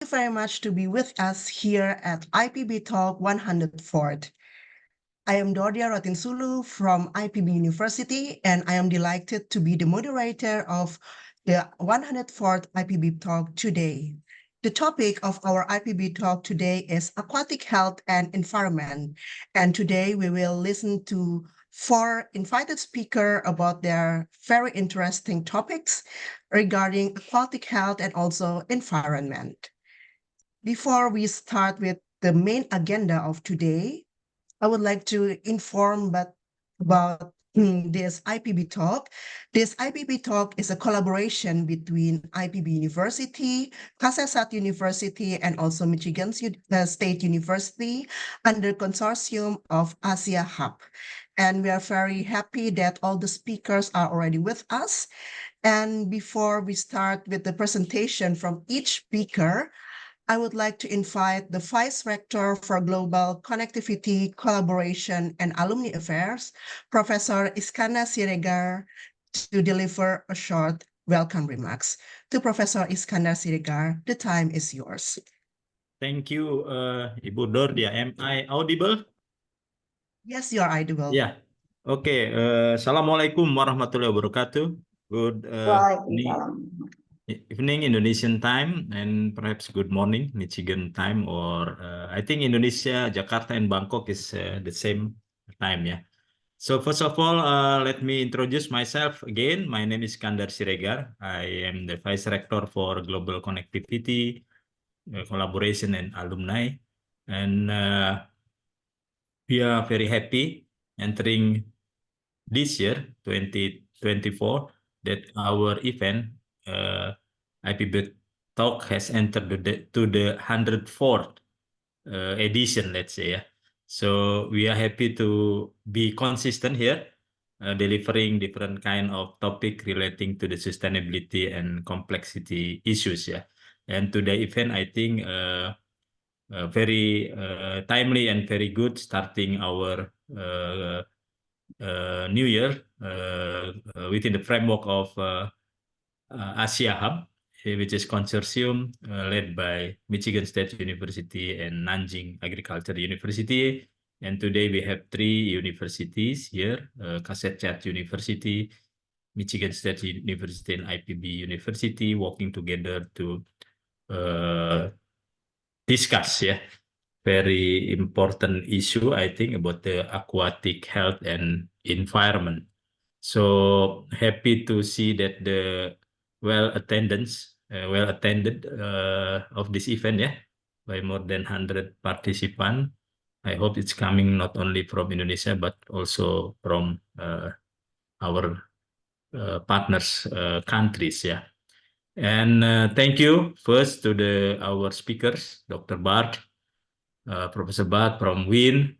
you very much to be with us here at IPBTalk 104th. I am Dordia Rotinsulu from IPB University, and I am delighted to be the moderator of the 104th IPB Talk today. The topic of our IPB Talk today is aquatic health and environment. And today we will listen to four invited speakers about their very interesting topics regarding aquatic health and also environment. Before we start with the main agenda of today, I would like to inform about this IPB Talk. This IPB Talk is a collaboration between IPB University, Kasetsat University, and also Michigan State University under consortium of Asia Hub. And we are very happy that all the speakers are already with us. And before we start with the presentation from each speaker, I would like to invite the Vice Rector for Global Connectivity, Collaboration, and Alumni Affairs, Professor Iskandar Siregar, to deliver a short welcome remarks. To Professor Iskandar Siregar, the time is yours. Thank you, Ibu Dordia. Am I audible? Yes, you are audible. Yeah. Okay. Assalamualaikum warahmatullahi wabarakatuh. Good evening Indonesian time, and perhaps good morning Michigan time, or I think Indonesia, Jakarta, and Bangkok is the same time. Yeah. So first of all, let me introduce myself again. My name is Iskandar Siregar. I am the Vice Rector for Global Connectivity, Collaboration, and Alumni. And we are very happy entering this year, 2024, that our event, IPBTalk, has entered to the 104th edition, let's say. Yeah. So we are happy to be consistent here, delivering different kind of topic relating to the sustainability and complexity issues. Yeah. And today event, I think, very timely and very good, starting our new year within the framework of Asia Hub, which is consortium led by Michigan State University and Nanjing Agriculture University. And today we have three universities here, Kasetsat University, Michigan State University, and IPB University, working together to discuss, yeah, very important issue, I think, about the aquatic health and environment. So happy to see that the well attended of this event, yeah, by more than 100 participants. I hope it's coming not only from Indonesia but also from our partners countries, yeah. And thank you first to our speakers, Dr. Bart, Professor Bart from WIN,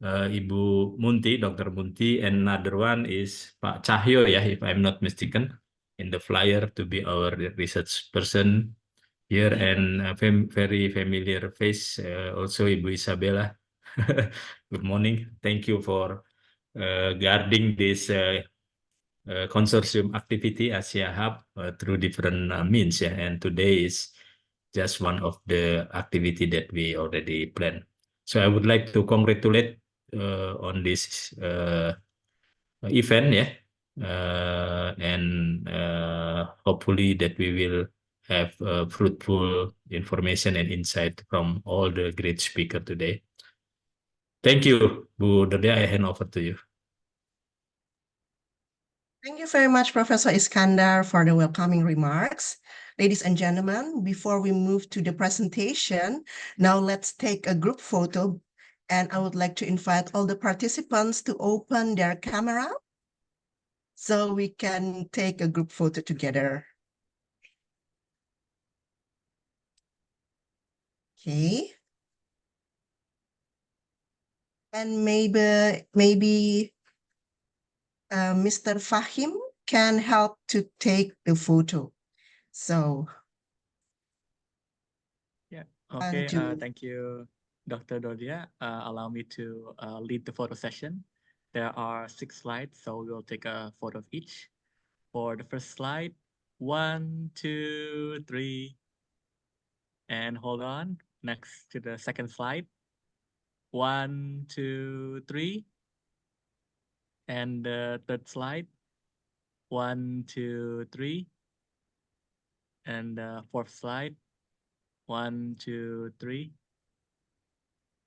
Ibu Munti, Dr. Munti, and another one is Pak Cahyo, yeah, if I'm not mistaken, in the flyer to be our research person here, and very familiar face, also Ibu Isabella. Good morning. Thank you for guarding this consortium activity Asia Hub through different means, yeah, and today is just one of the activity that we already planned. So I would like to congratulate on this event, yeah, and hopefully that we will have fruitful information and insight from all the great speakers today. Thank you, Bu Dordia. I hand over to you. Thank you very much, Professor Iskandar, for the welcoming remarks. Ladies and gentlemen, before we move to the presentation, now let's take a group photo. And I would like to invite all the participants to open their camera so we can take a group photo together. Okay. And maybe Mr. Fahim can help to take the photo. So. Yeah, okay, thank you, Dr. Dordia. Allow me to lead the photo session. There are 6 slides, so we'll take a photo of each. For the first slide, 1, 2, 3. And hold on, next to the second slide. 1, 2, 3. And the third slide. 1, 2, 3. And the fourth slide. 1, 2, 3.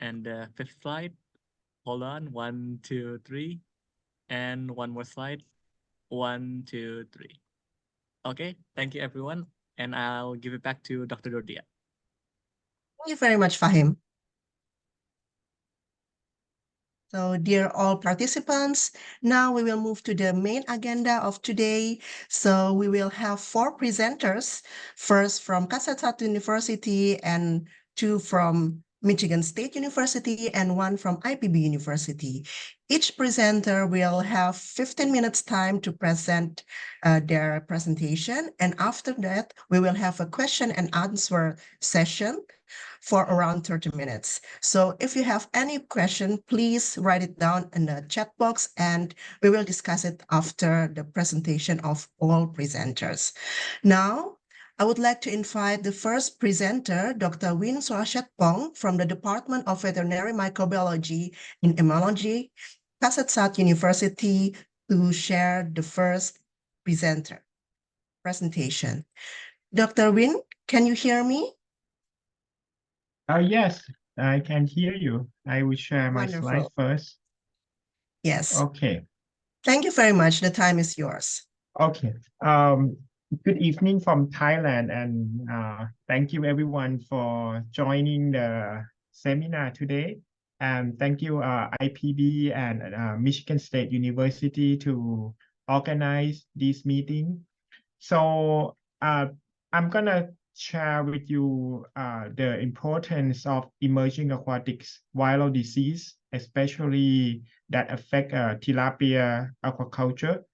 And the fifth slide. Hold on. 1, 2, 3. And one more slide. 1, 2, 3. Okay, thank you everyone. And I'll give it back to Dr. Dordia. Thank you very much, Fahim. So, dear all participants, now we will move to the main agenda of today. So, we will have 4 presenters, first from Kasetsat University and 2 from Michigan State University and 1 from IPB University. Each presenter will have 15 minutes time to present their presentation. And after that, we will have a question and answer session for around 30 minutes. So if you have any question, please write it down in the chat box and we will discuss it after the presentation of all presenters. Now, I would like to invite the first presenter, Dr. Win Soashatpong from the Department of Veterinary Microbiology and Immunology, Kasetsat University, to share the first presentation. Dr. Win, can you hear me? Yes, I can hear you. I will share my slide Wonderful. first. Yes. Okay. Thank you very much. The time is yours. Okay. Good evening from Thailand, and thank you everyone for joining the seminar today. And thank you IPB and Michigan State University to organize this meeting. So I'm gonna share with you the importance of emerging aquatic viral disease, especially that affect tilapia aquaculture.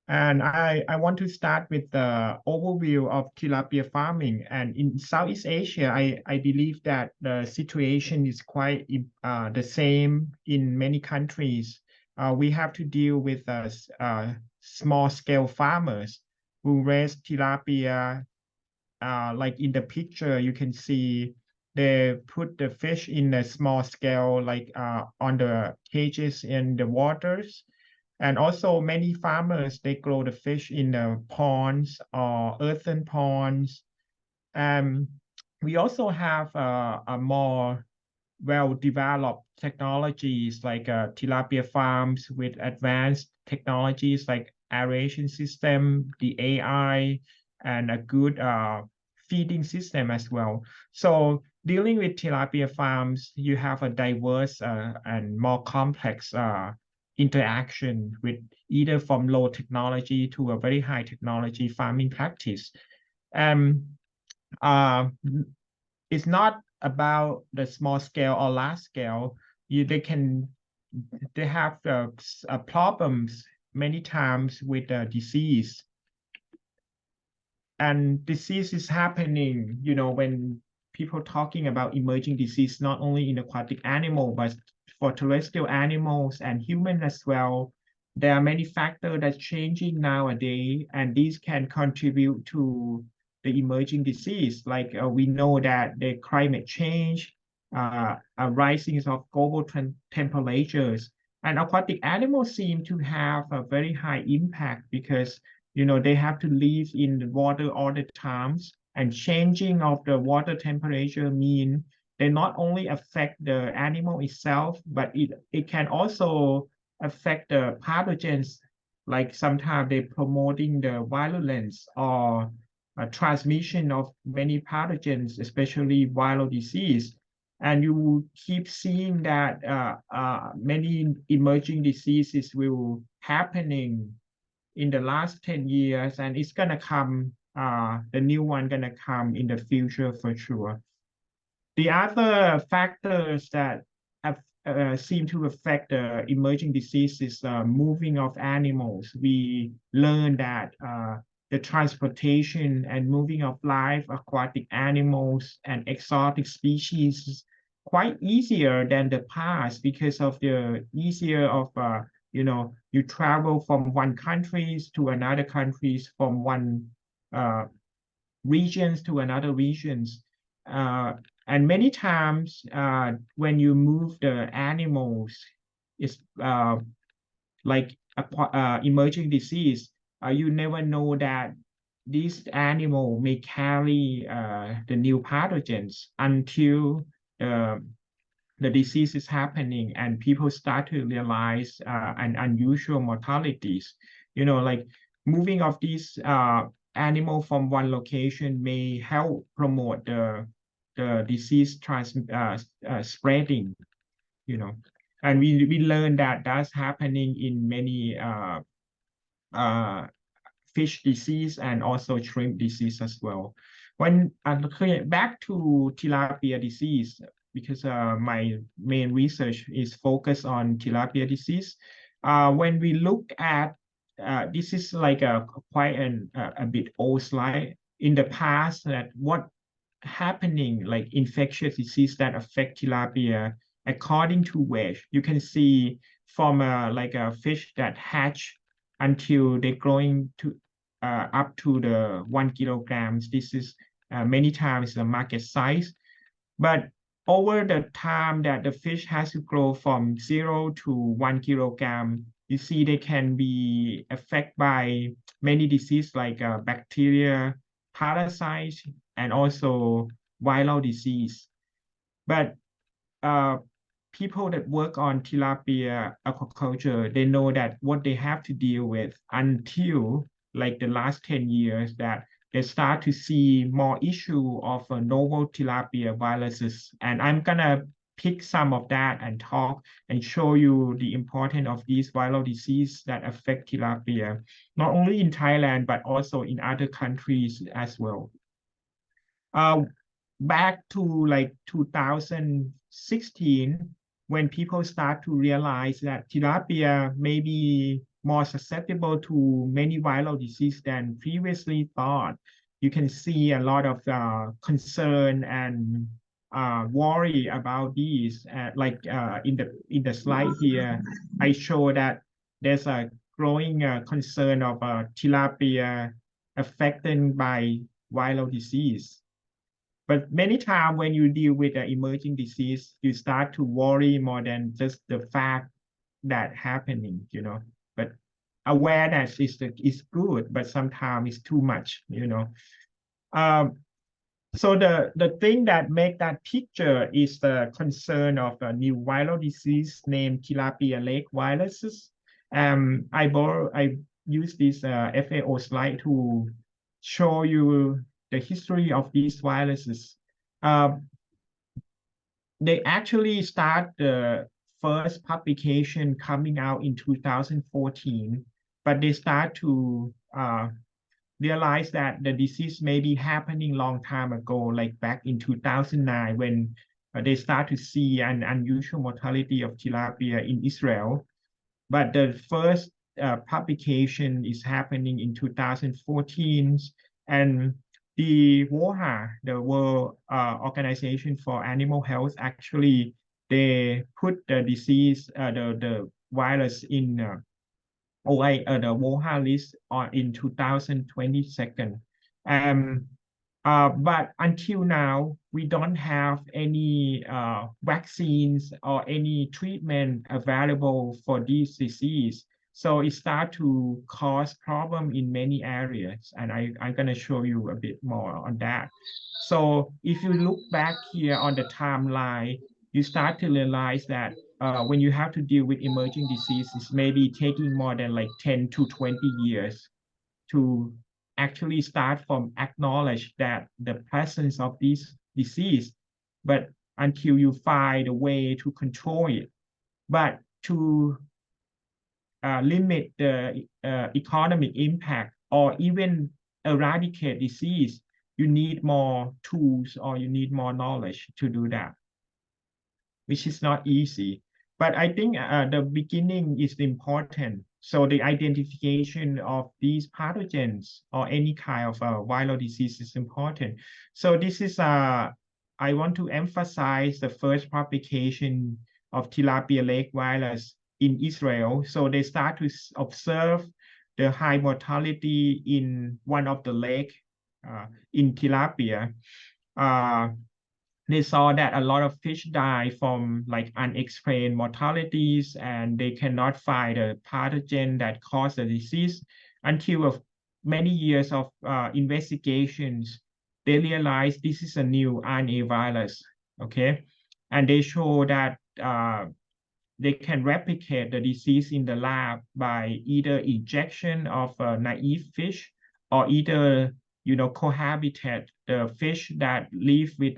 And I want to start with the overview of tilapia farming. And in Southeast Asia, I believe that the situation is quite the same in many countries. We have to deal with small-scale farmers who raise tilapia. Like in the picture, you can see they put the fish in a small scale, like on the cages in the waters. And also many farmers, they grow the fish in the ponds or earthen ponds. We also have a more well-developed technologies like tilapia farms with advanced technologies like aeration system, the AI, and a good feeding system as well. So dealing with tilapia farms, you have a diverse and more complex interaction with either from low technology to a very high technology farming practice. It's not about the small scale or large scale. They have problems many times with the disease. And disease is happening, when people talking about emerging disease, not only in aquatic animal, but for terrestrial animals and human as well. There are many factors that's changing nowadays, and these can contribute to the emerging disease. Like we know that the climate change, a rising of global temperatures, and aquatic animals seem to have a very high impact because they have to live in the water all the times, and changing of the water temperature mean they not only affect the animal itself, but it can also affect the pathogens. Like sometimes they promoting the virulence or transmission of many pathogens, especially viral disease. And you keep seeing that many emerging diseases will happening in the last 10 years, and it's gonna come, the new one gonna come in the future for sure. The other factors that seem to affect the emerging diseases, moving of animals. We learned that the transportation and moving of live aquatic animals and exotic species is quite easier than the past because of the easier of you travel from one countries to another countries from one regions to another regions. And many times when you move the animals, it's like emerging disease, you never know that this animal may carry the new pathogens until the disease is happening and people start to realize an unusual mortalities. You know, like moving of these animal from one location may help promote the disease spreading, you know. And we learned that that's happening in many fish disease and also shrimp disease as well. When back to tilapia disease, because my main research is focused on tilapia disease. When we look at this is like quite a bit old slide. In the past, that what happening like infectious disease that affect tilapia according to weight. You can see from like a fish that hatch until they're growing to up to the 1 kilograms. This is many times the market size. But over the time that the fish has to grow from 0 to 1 kilogram, you see they can be affected by many diseases like bacteria, parasites, and also viral disease. But people that work on tilapia aquaculture, they know that what they have to deal with until like the last 10 years, that they start to see more issue of novel tilapia viruses. And I'm gonna pick some of that and talk and show you the importance of these viral disease that affect tilapia, not only in Thailand, but also in other countries as well. Back to like 2016, when people start to realize that tilapia may be more susceptible to many viral disease than previously thought, you can see a lot of concern and worry about these. Like in the slide here, I show that there's a growing concern of tilapia affected by viral disease. But many times when you deal with an emerging disease, you start to worry more than just the fact that happening, you know. But awareness is good, but sometimes it's too much, you know. So the thing that make that picture is the concern of a new viral disease named tilapia lake viruses. I use this FAO slide to show you the history of these viruses. They actually start the first publication coming out in 2014, but they start to realize that the disease may be happening long time ago, like back in 2009, when they start to see an unusual mortality of tilapia in Israel. But the first publication is happening in 2014, and the WOHA, the World Organization for Animal Health, actually they put the disease, the virus in the WOHA list in 2022. But until now, we don't have any vaccines or any treatment available for this disease. So it starts to cause problem in many areas. And I'm going to show you a bit more on that. So if you look back here on the timeline, you start to realize that when you have to deal with emerging diseases, maybe taking more than like 10 to 20 years to actually start from acknowledge that the presence of this disease, but until you find a way to control it. But to limit the economic impact or even eradicate disease, you need more tools or you need more knowledge to do that, which is not easy. But I think the beginning is important. So the identification of these pathogens or any kind of viral disease is important. So this is, I want to emphasize the first publication of tilapia lake virus in Israel. So they start to observe the high mortality in one of the lake in tilapia. They saw that a lot of fish die from like unexplained mortalities, and they cannot find a pathogen that caused the disease until many years of investigations. They realized this is a new RNA virus, okay? And they show that they can replicate the disease in the lab by either injection of naive fish or either cohabitate the fish that live with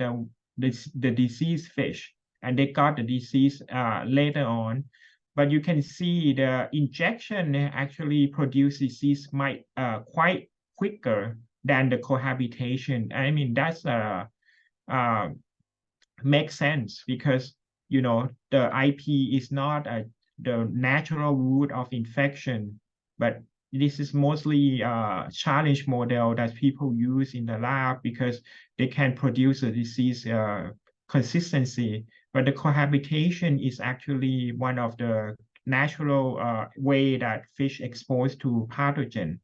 the diseased fish, and they got the disease later on. But you can see the injection actually produce disease quite quicker than the cohabitation. I mean, that's makes sense because the IP is not the natural route of infection, but this is mostly a challenge model that people use in the lab because they can produce a disease consistency. But the cohabitation is actually one of the natural way that fish exposed to pathogen.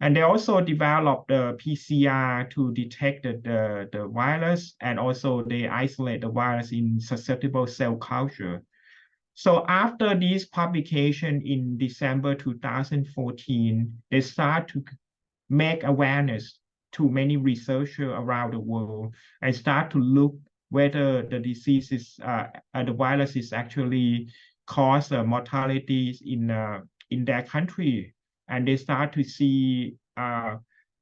And they also developed the PCR to detect the virus, and also they isolate the virus in susceptible cell culture. So after this publication in December 2014, they start to make awareness to many researchers around the world and start to look whether the disease is, the virus is actually cause mortalities in their country. And they start to see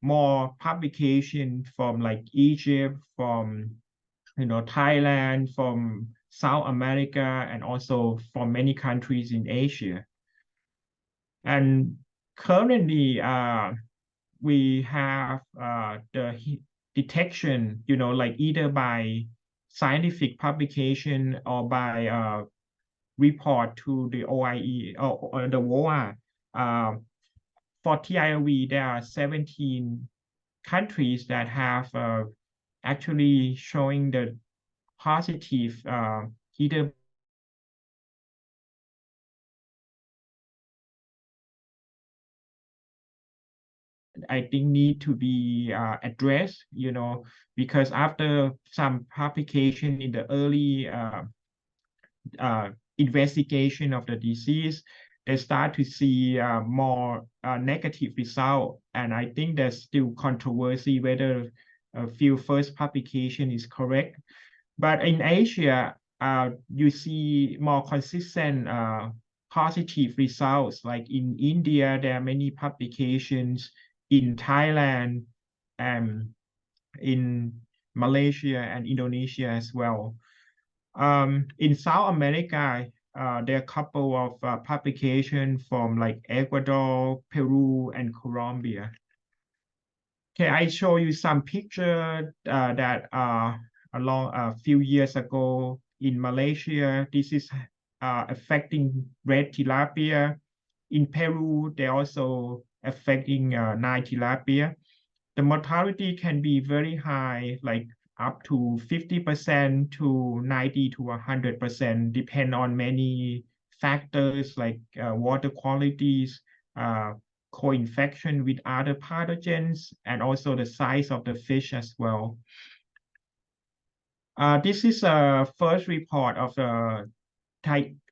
more publication from like Egypt, from Thailand, from South America, and also from many countries in Asia. And currently, we have the detection, like either by scientific publication or by report to the OIE or the WOA. For TILV, there are 17 countries that have actually showing the positive either I think need to be addressed, because after some publication in the early investigation of the disease, they start to see more negative result. And I think there's still controversy whether a few first publication is correct. But in Asia, you see more consistent positive results. Like in India, there are many publications, in Thailand, and in Malaysia and Indonesia as well. In South America, there are a couple of publications from like Ecuador, Peru, and Colombia. Okay, I show you some picture that along a few years ago in Malaysia. This is affecting red tilapia. In Peru, they're also affecting Nile tilapia. The mortality can be very high, like up to 50% to 90 to 100%, depend on many factors like water qualities, co-infection with other pathogens, and also the size of the fish as well. This is a first report of the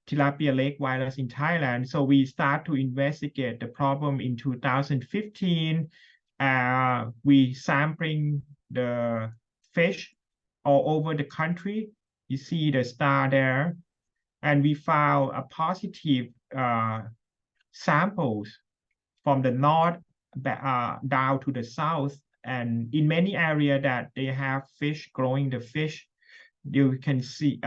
tilapia lake virus in Thailand. So we start to investigate the problem in 2015. We sampling the fish all over the country. You see the star there. And we found a positive samples from the north down to the south. And in many areas that they have fish growing the fish, you can see,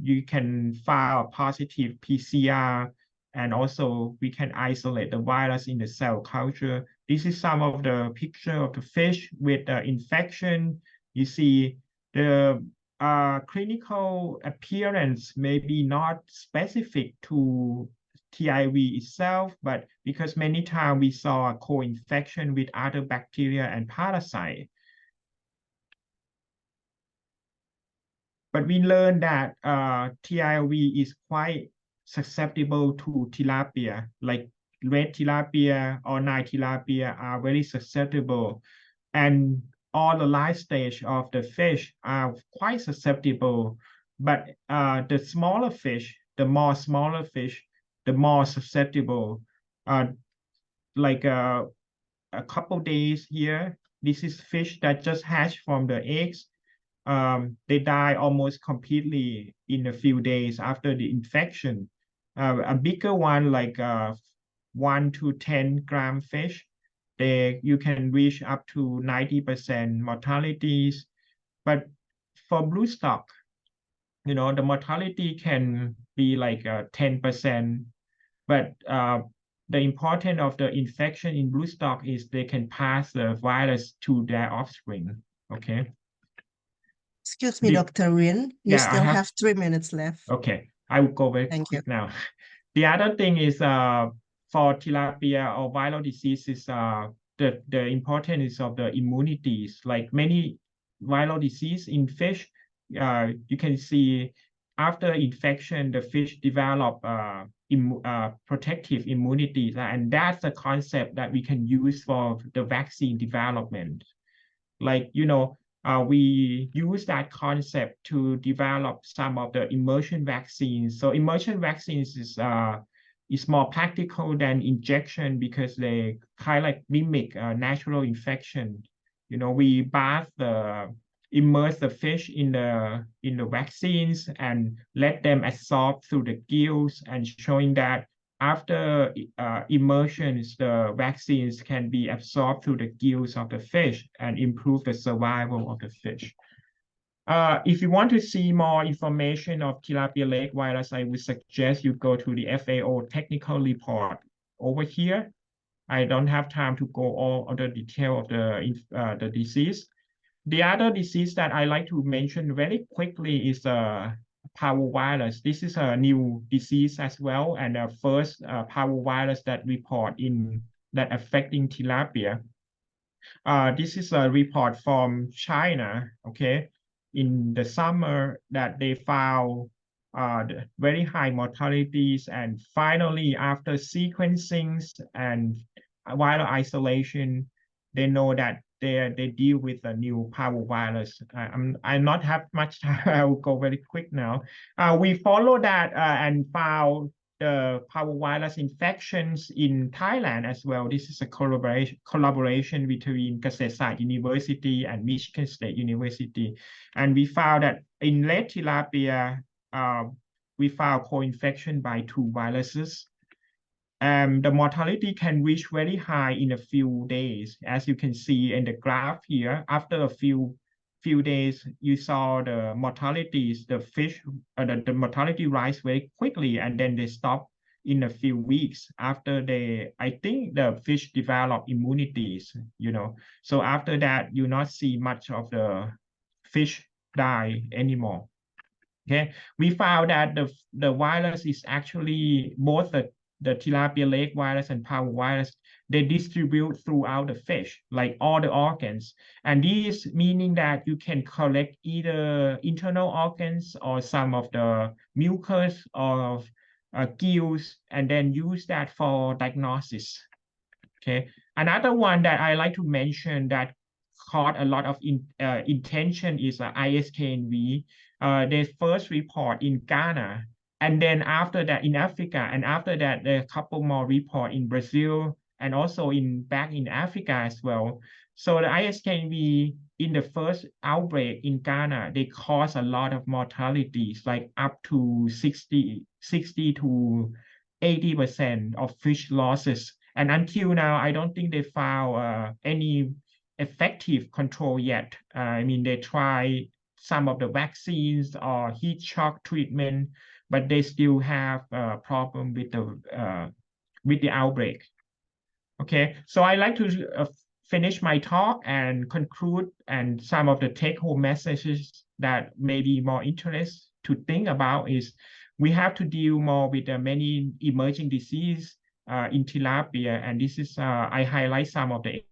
you can file a positive PCR, and also we can isolate the virus in the cell culture. This is some of the picture of the fish with infection. You see the clinical appearance may be not specific to TIV itself, but because many times we saw a co-infection with other bacteria and parasites. But we learned that TIV is quite susceptible to tilapia, like red tilapia or Nile tilapia are very susceptible. And all the life stage of the fish are quite susceptible, but the smaller fish, the more susceptible. Like a couple days here, this is fish that just hatched from the eggs. They die almost completely in a few days after the infection. A bigger one, like 1 to 10 gram fish, you can reach up to 90% mortalities. But for blue stock, you know, the mortality can be like 10%. But the importance of the infection in blue stock is they can pass the virus to their offspring. Okay. Excuse me, The- Dr. Win, you Yeah, I still have- have 3 minutes left. Okay, I will go very Thank quick now. The other thing is for tilapia or viral diseases, the importance of the immunities. Like many viral disease in fish, you can see after infection, the fish develop protective immunity, and that's the concept that we can use for the vaccine development. Like, you know, we use that concept to develop some of the immersion vaccines. So immersion vaccines is more practical than injection because they kind of like mimic natural infection. You know, we immerse the fish in the vaccines and let them absorb through the gills, and showing that after immersions, the vaccines can be absorbed through the gills of the fish and improve the survival of the fish. If you want to see more information of tilapia lake virus, I would suggest you go to the FAO technical report over here. I don't have time to go all of the detail of the disease. The other disease that I like to mention very quickly is parvovirus. This is a new disease as well, and the first parvovirus that affecting tilapia. This is a report from China, okay, in the summer that they found very high mortalities, and finally after sequencing and viral isolation, they know that they deal with a new parvovirus. I not have much time. I will go very quick now. We follow that and found the parvovirus infections in Thailand as well. This is a collaboration between Kasetsart University and Michigan State University, and we found that in red tilapia, we found co-infection by 2 viruses. The mortality can reach very high in a few days. As you can see in the graph here, after a few days, you saw the mortalities, the mortality rise very quickly, and then they stop in a few weeks after I think the fish develop immunities, you know. So after that, you not see much of the fish die anymore. Okay, we found that the virus is actually both the tilapia lake virus and parvovirus. They distribute throughout the fish, like all the organs. And this meaning that you can collect either internal organs or some of the mucus or gills, and then use that for diagnosis. Okay, another one that I like to mention that caught a lot of attention is ISKNV. They first report in Ghana, and then after that in Africa, and after that a couple more report in Brazil and also back in Africa as well. So the ISKNV in the first outbreak in Ghana, they cause a lot of mortalities, like up to 60 to 80% of fish losses. And until now, I don't think they found any effective control yet. I mean, they try some of the vaccines or heat shock treatment, but they still have a problem with the outbreak. Okay, so I like to finish my talk and conclude, and some of the take-home messages that may be more interest to think about is we have to deal more with the many emerging disease in tilapia, and this is I highlight some of the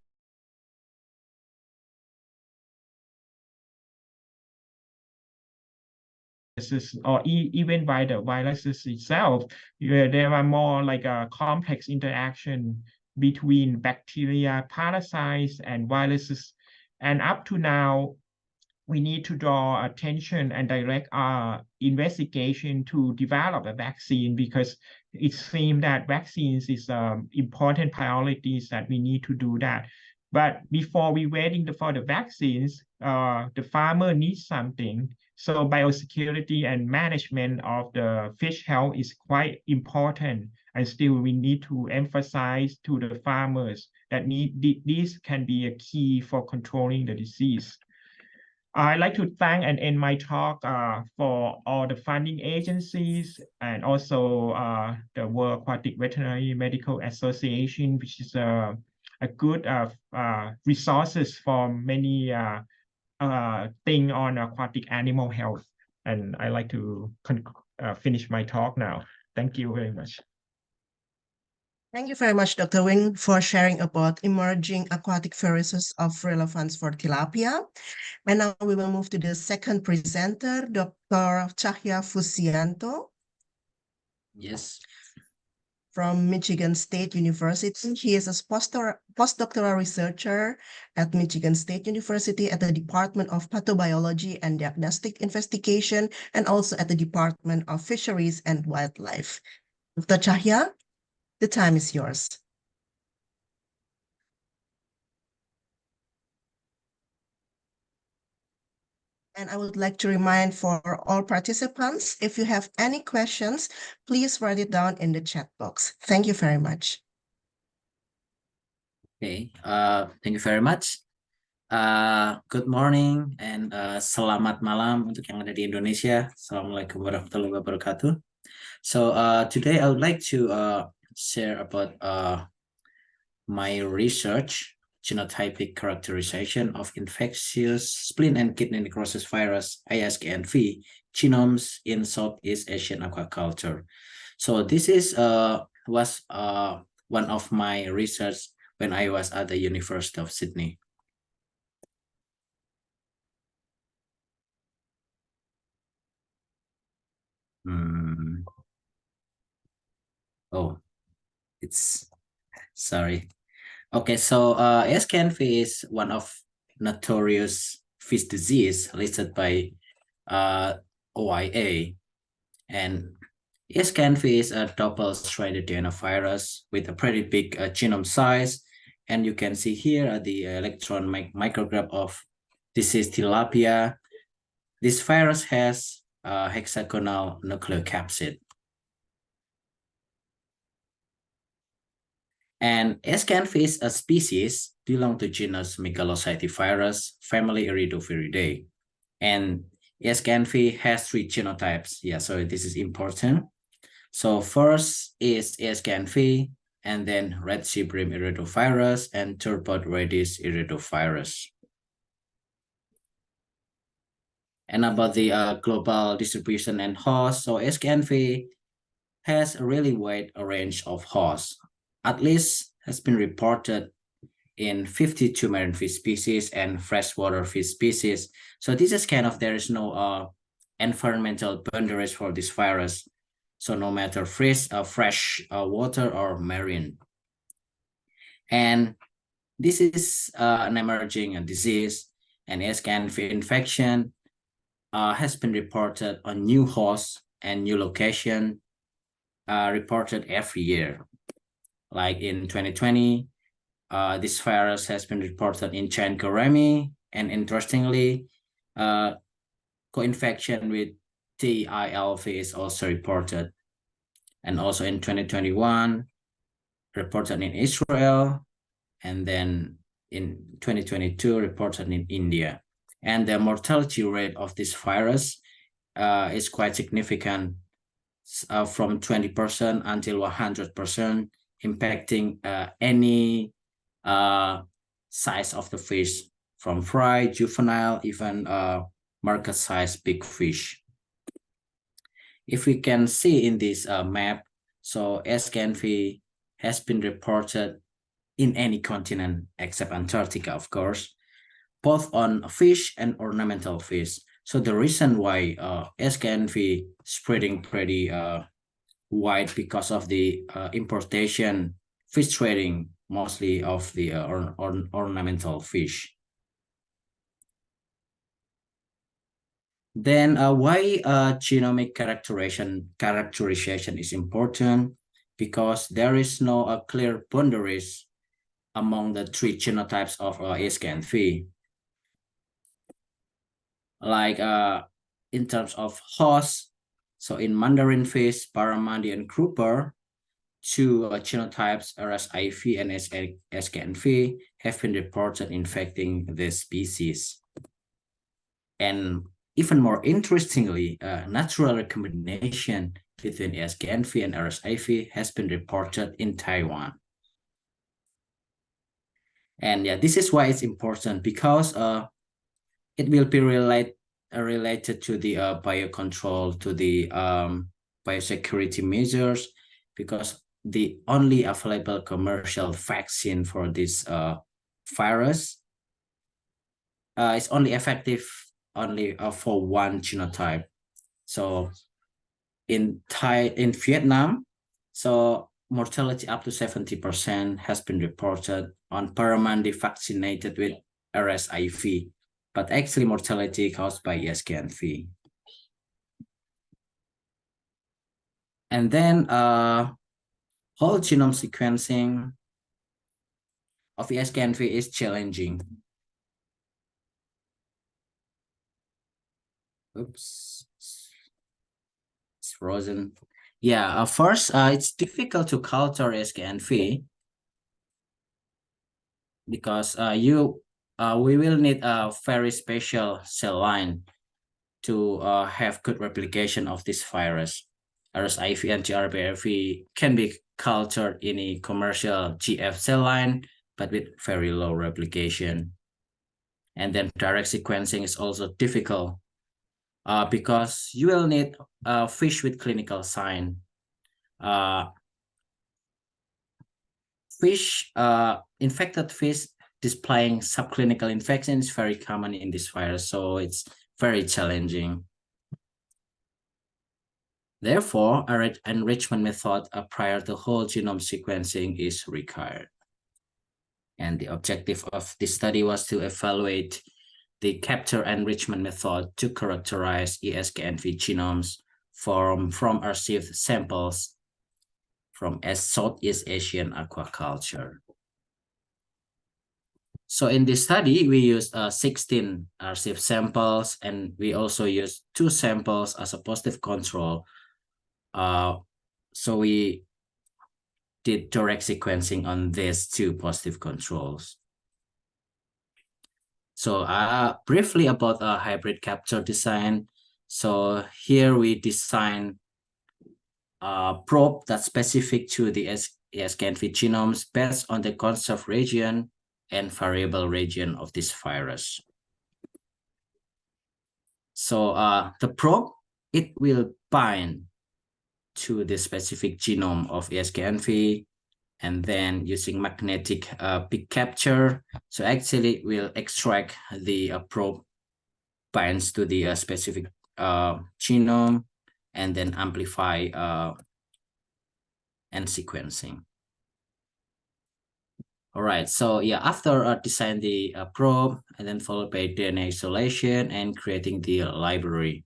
or even by the viruses itself. There are more like a complex interaction between bacteria, parasites, and viruses And up to now, we need to draw attention and direct our investigation to develop a vaccine, because it seems that vaccines is important priorities that we need to do that. But before we waiting for the vaccines, the farmer needs something. So biosecurity and management of the fish health is quite important. And still we need to emphasize to the farmers that this can be a key for controlling the disease. I'd like to thank and end my talk for all the funding agencies, and also the World Aquatic Veterinary Medical Association, which is a good resources for many thing on aquatic animal health. And I like to finish my talk now. Thank you very much. Thank you very much, Dr. Wing, for sharing about emerging aquatic viruses of relevance for tilapia. And now we will move to the second presenter, Dr. Cahya Fusianto. Yes. From Michigan State University. He is a postdoctoral researcher at Michigan State University at the Department of Pathobiology and Diagnostic Investigation, and also at the Department of Fisheries and Wildlife. Dr. Cahya, the time is yours. And I would like to remind for all participants, if you have any questions, please write it down in the chat box. Thank you very much. Okay, thank you very much. Good morning and selamat malam untuk yang ada di Indonesia. Assalamualaikum warahmatullahi wabarakatuh. So today I would like to share about my research, genotypic characterization of infectious spleen and kidney necrosis virus, ISKNV, genomes in Southeast Asian aquaculture. So this is was one of my research when I was at the University of Sydney. Oh, it's sorry. Okay, so ISKNV is one of notorious fish disease listed by OIA, and ISKNV is a double-stranded DNA virus with a pretty big genome size, and you can see here the electron micrograph of diseased tilapia. This virus has a hexagonal nucleocapsid. And ISKNV is a species belong to genus Megalocytivirus, family Iridoviridae. And ISKNV has 3 genotypes. Yeah, so this is important. So first is ISKNV, and then red sea bream iridovirus, and turbot reddish iridovirus. And about the global distribution and host, so ISKNV has a really wide range of hosts. At least has been reported in 52 marine fish species and freshwater fish species. So this is kind of, there is no environmental boundaries for this virus. So no matter fresh water or marine. And this is an emerging disease, and ISKNV infection has been reported on new hosts and new location reported every year. Like in 2020, this virus has been reported in Chiang Karami, and interestingly, co-infection with TILV is also reported. And also in 2021, reported in Israel, and then in 2022, reported in India. And the mortality rate of this virus is quite significant, from 20% until 100%, impacting any size of the fish, from fry, juvenile, even market size big fish. If we can see in this map, so ISKNV has been reported in any continent except Antarctica, of course, both on fish and ornamental fish. So the reason why ISKNV spreading pretty wide because of the importation fish trading, mostly of the ornamental fish. Then why genomic characterization is important? Because there is no clear boundaries among the three genotypes of ESKNV. Like in terms of host, so in mandarin fish, barramundi, and grouper, two genotypes RSIV and ESKNV have been reported infecting this species. And even more interestingly, natural recombination between ESKNV and RSIV has been reported in Taiwan. And yeah, this is why it's important, because it will be related to the biocontrol, to the biosecurity measures, because the only available commercial vaccine for this virus is only effective for one genotype. So in Vietnam, so mortality up to 70% has been reported on barramundi vaccinated with RSIV, but actually mortality caused by ESKNV. And then whole genome sequencing of ESKNV is challenging. Oops, it's frozen. Yeah, first, it's difficult to culture ESKNV because we will need a very special cell line to have good replication of this virus. RSIV and GRBRV can be cultured in a commercial GF cell line, but with very low replication. And then direct sequencing is also difficult because you will need fish with clinical sign. Infected fish displaying subclinical infection is very common in this virus, so it's very challenging. Therefore, an enrichment method prior to whole genome sequencing is required. And the objective of this study was to evaluate the capture enrichment method to characterize ESKNV genomes from received samples from Southeast Asian aquaculture. So in this study, we used 16 received samples, and we also used 2 samples as a positive control. So we did direct sequencing on these 2 positive controls. So briefly about a hybrid capture design. So here we design a probe that's specific to the ESKNV genomes based on the conserved region and variable region of this virus. So the probe, it will bind to the specific genome of ESKNV, and then using magnetic peak capture. So actually we'll extract the probe binds to the specific genome and then amplify and sequencing. All right, so yeah, after design the probe and then followed by DNA isolation and creating the library.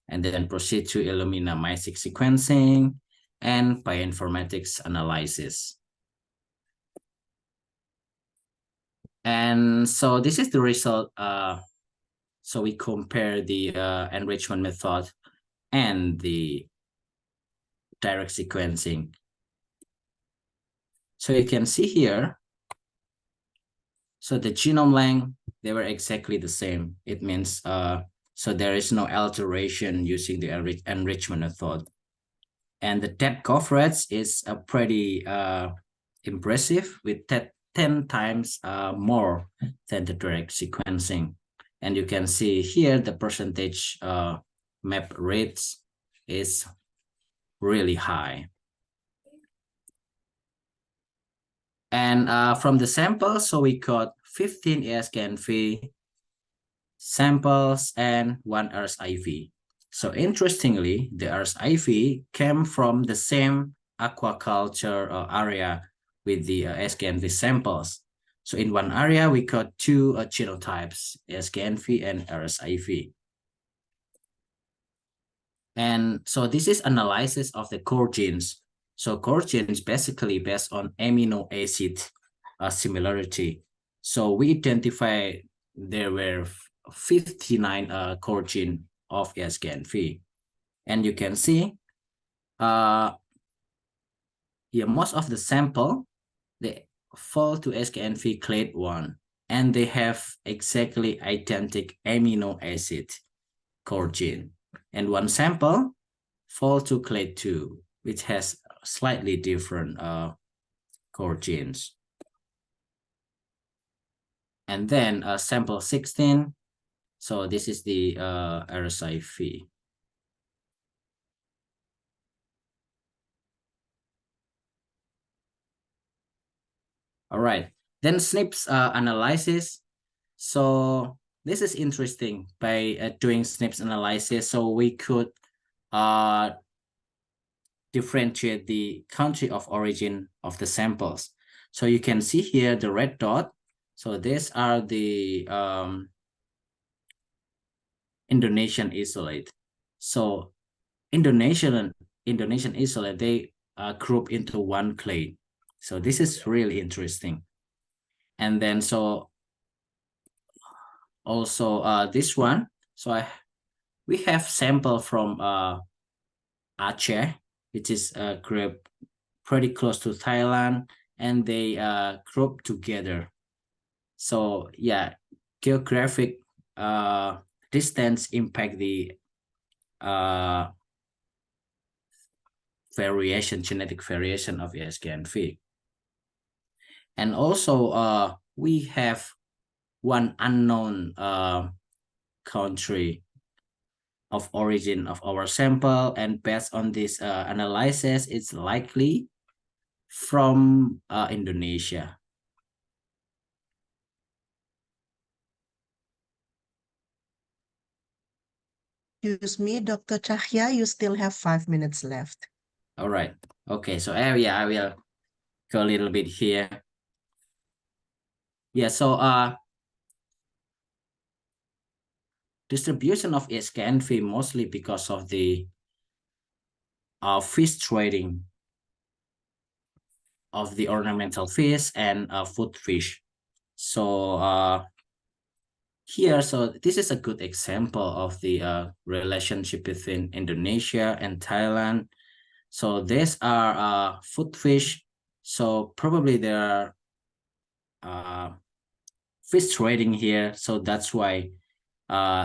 And then proceed to Illumina MySeq sequencing and bioinformatics analysis. And so this is the result. So we compare the enrichment method and the direct sequencing. So you can see here, so the genome length, they were exactly the same. It means, so there is no alteration using the enrichment method. And the depth coverage is pretty impressive, with 10 times more than the direct sequencing. And you can see here the percentage map rates is really high. And from the samples, so we got 15 ESKNV samples and 1 RSIV. So interestingly, the RSIV came from the same aquaculture area with the ESKNV samples. So in one area, we got two genotypes, ASKNV and RSIV. And so this is analysis of the core genes. So core genes basically based on amino acid similarity. So we identify there were 59 core gene of ASKNV. And you can see, most of the sample, they fall to ASKNV clade 1, and they have exactly identical amino acid core gene. And one sample fall to clade 2, which has slightly different core genes. And then sample 16, so this is the RSIV. All right, then SNPs analysis. So this is interesting. By doing SNPs analysis, so we could differentiate the country of origin of the samples. So you can see here the red dot. So these are the Indonesian isolate. So Indonesian isolate, they group into one clade. So this is really interesting. And then so also this one. So we have sample from Aceh, which is a group pretty close to Thailand, and they group together. So yeah, geographic distance impact the genetic variation of ASKNV. And also we have one unknown country of origin of our sample, and based on this analysis, it's likely from Indonesia. Excuse me, Dr. Chahya, you still have 5 minutes left. All right. Okay, so yeah, I will go a little bit here. Yeah, so distribution of ASKNV mostly because of the fish trading of the ornamental fish and food fish. So here, so this is a good example of the relationship between Indonesia and Thailand. So these are food fish. So probably there are fish trading here. So that's why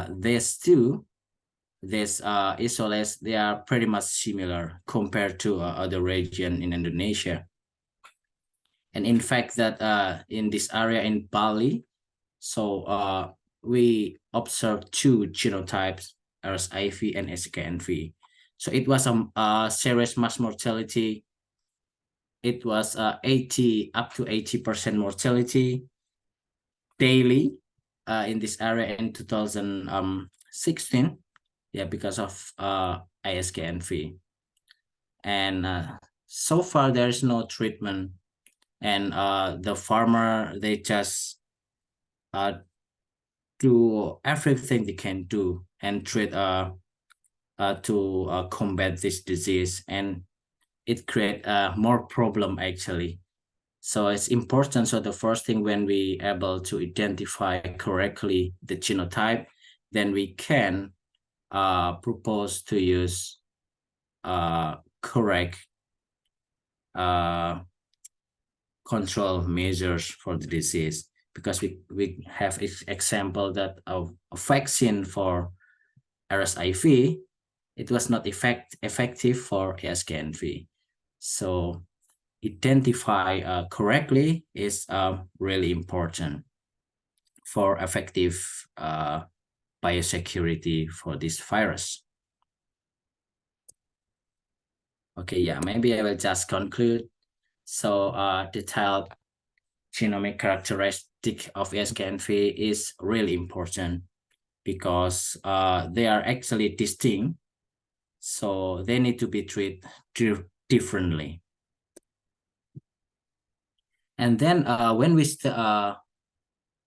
these two, these isolates, they are pretty much similar compared to other region in Indonesia. And in fact that in this area in Bali, so we observed two genotypes, RSIV and ASKNV. So it was a serious mass mortality. It was 80 up to 80% mortality daily in this area in 2016. Yeah, because of ASKNV. And so far there is no treatment, and the farmer, they just do everything they can do and treat to combat this disease, and it create more problem actually. So it's important. So the first thing, when we able to identify correctly the genotype, then we can propose to use correct control measures for the disease, because we have example that of a vaccine for RSIV, it was not effective for ASKNV. So identify correctly is really important for effective biosecurity for this virus. Okay, yeah, maybe I will just conclude. So detailed genomic characteristic of ASKNV is really important, because they are actually distinct, so they need to be treated differently. And then when we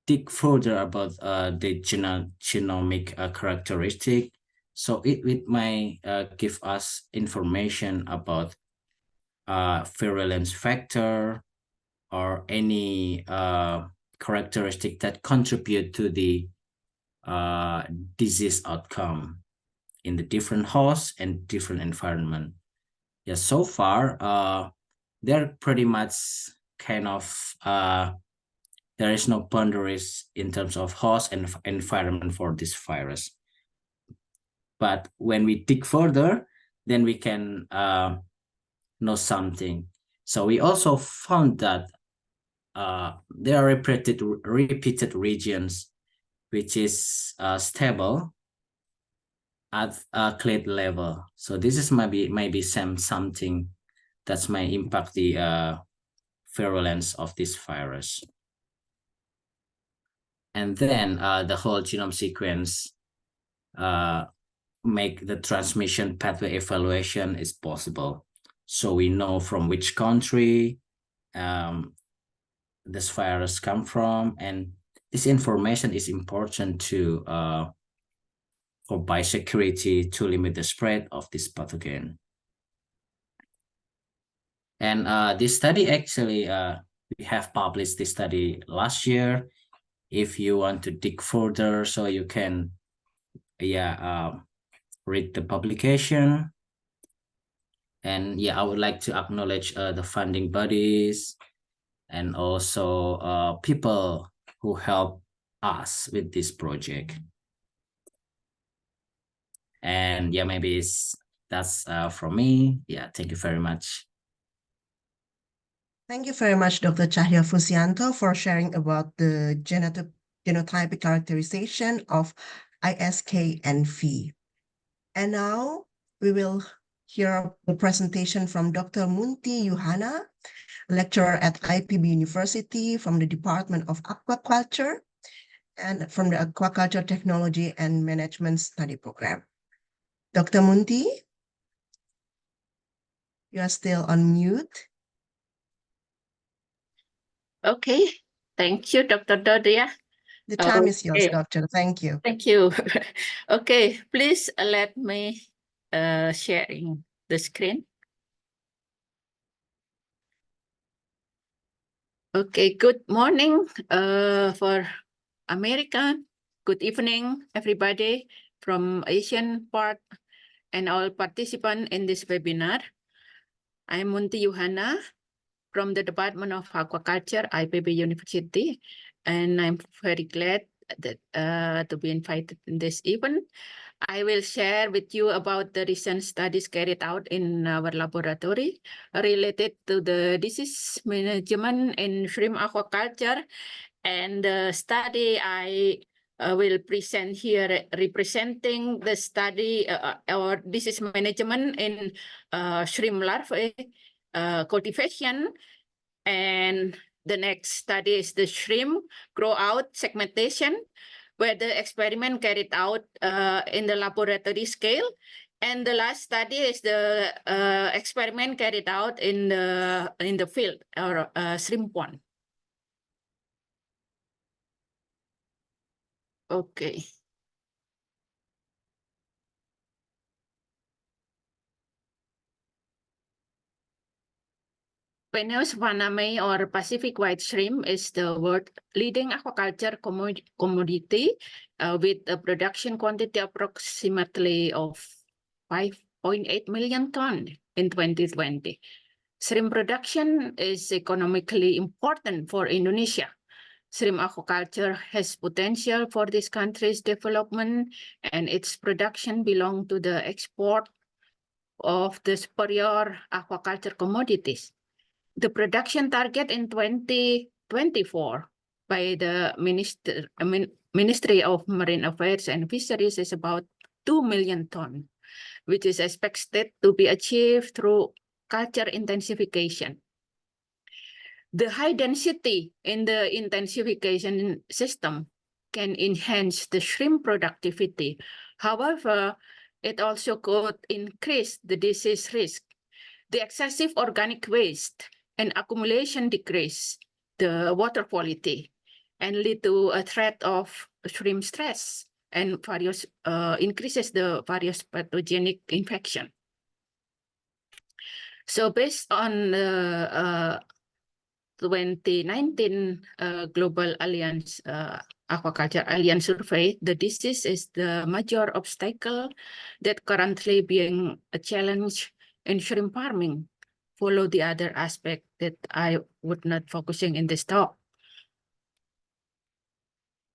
dig further about the genomic characteristic, so it might give us information about virulence factor or any characteristic that contribute to the disease outcome in the different hosts and different environment. Yeah, so far they're pretty much kind of there is no boundaries in terms of host and environment for this virus. But when we dig further, then we can know something. So we also found that there are repeated regions which is stable at a clade level. So this is maybe something that might impact the virulence of this virus. And then the whole genome sequence make the transmission pathway evaluation is possible. So we know from which country this virus come from, and this information is important to for biosecurity to limit the spread of this pathogen. And this study actually, we have published this study last year. If you want to dig further, so you can, read the publication. And I would like to acknowledge the funding bodies and also people who help us with this project. And maybe that's from me. Thank you very much. Thank you very much, Dr. Cahya Fusianto, for sharing about the genotypic characterization of ISK and V. And now we will hear the presentation from Dr. Munti Yuhana, lecturer at IPB University from the Department of Aquaculture and from the Aquaculture Technology and Management Study Program. Dr. Munti, you are still on mute. Okay, thank you, Dr. Dodia. The time is yours, doctor. Thank you. Thank you. Okay, please let me sharing the screen. Okay, good morning for America. Good evening, everybody from Asian part and all participants in this webinar. I'm Munti Yuhana from the Department of Aquaculture, IPB University, and I'm very glad that to be invited in this event. I will share with you about the recent studies carried out in our laboratory related to the disease management in shrimp aquaculture. And the study I will present here representing the study or disease management in shrimp larvae cultivation. And the next study is the shrimp grow out segmentation, where the experiment carried out in the laboratory scale. And the last study is the experiment carried out in the field or shrimp pond. Okay. Penaeus vaname or Pacific white shrimp is the world leading aquaculture commodity with a production quantity approximately of 5.8 million tons in 2020. Shrimp production is economically important for Indonesia. Shrimp aquaculture has potential for this country's development, and its production belongs to the export of the superior aquaculture commodities. The production target in 2024 by the Ministry of Marine Affairs and Fisheries is about 2 million tons, which is expected to be achieved through culture intensification. The high density in the intensification system can enhance the shrimp productivity. However, it also could increase the disease risk. The excessive organic waste and accumulation decrease the water quality and lead to a threat of shrimp stress and various increases the various pathogenic infection. So based on the 2019 Global Alliance Aquaculture Alliance survey, the disease is the major obstacle that currently being a challenge in shrimp farming. Follow the other aspect that I would not focusing in this talk.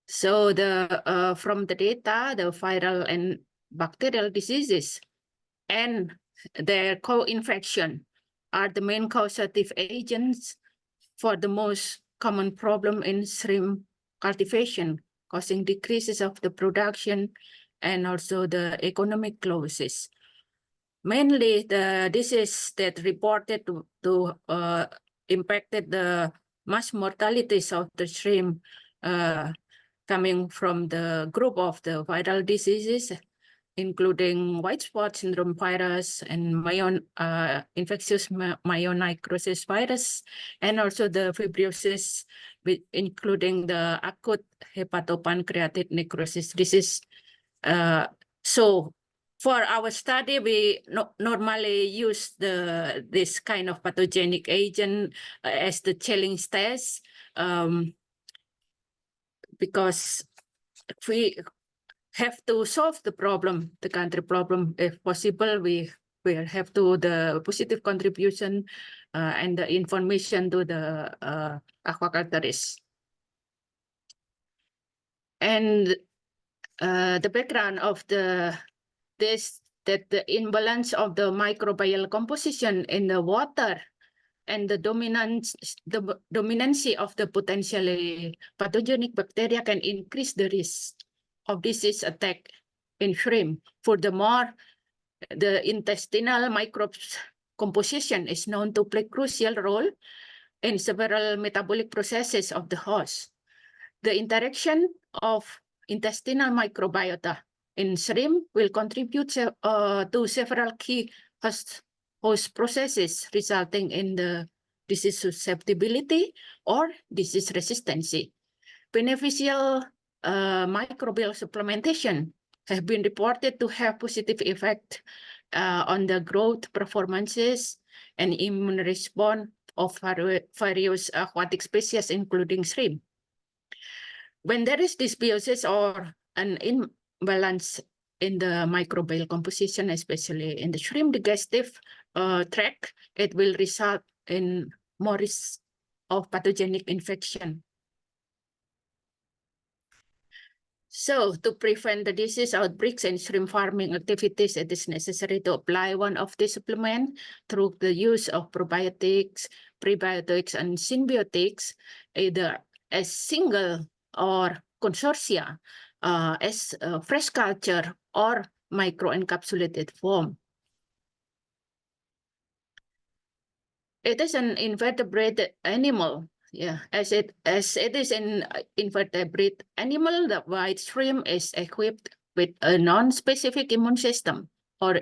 So the from the data, the viral and bacterial diseases and their co-infection are the main causative agents for the most common problem in shrimp cultivation, causing decreases of the production and also the economic losses. Mainly the disease that reported to impacted the mass mortalities of the shrimp coming from the group of the viral diseases, including white spot syndrome virus and infectious myonecrosis virus, and also the fibrosis, including the acute hepatopancreatic necrosis disease. So for our study, we normally use this kind of pathogenic agent as the challenge test, because we have to solve the problem, the country problem. If possible, we have to the positive contribution and the information to the aquaculturists. And the background of that the imbalance of the microbial composition in the water and the dominancy of the potentially pathogenic bacteria can increase the risk of disease attack in shrimp. Furthermore, the intestinal microbes composition is known to play a crucial role in several metabolic processes of the host. The interaction of intestinal microbiota in shrimp will contribute to several key host processes, resulting in the disease susceptibility or disease resistance. Beneficial microbial supplementation have been reported to have positive effect on the growth performances and immune response of various aquatic species, including shrimp. When there is dysbiosis or an imbalance in the microbial composition, especially in the shrimp digestive tract, it will result in more risk of pathogenic infection. So to prevent the disease outbreaks in shrimp farming activities, it is necessary to apply one of the supplements through the use of probiotics, prebiotics, and symbiotics, either as single or consortia, as fresh culture or microencapsulated form. It is an invertebrate animal. Yeah, as it is an invertebrate animal, the white shrimp is equipped with a non-specific immune system or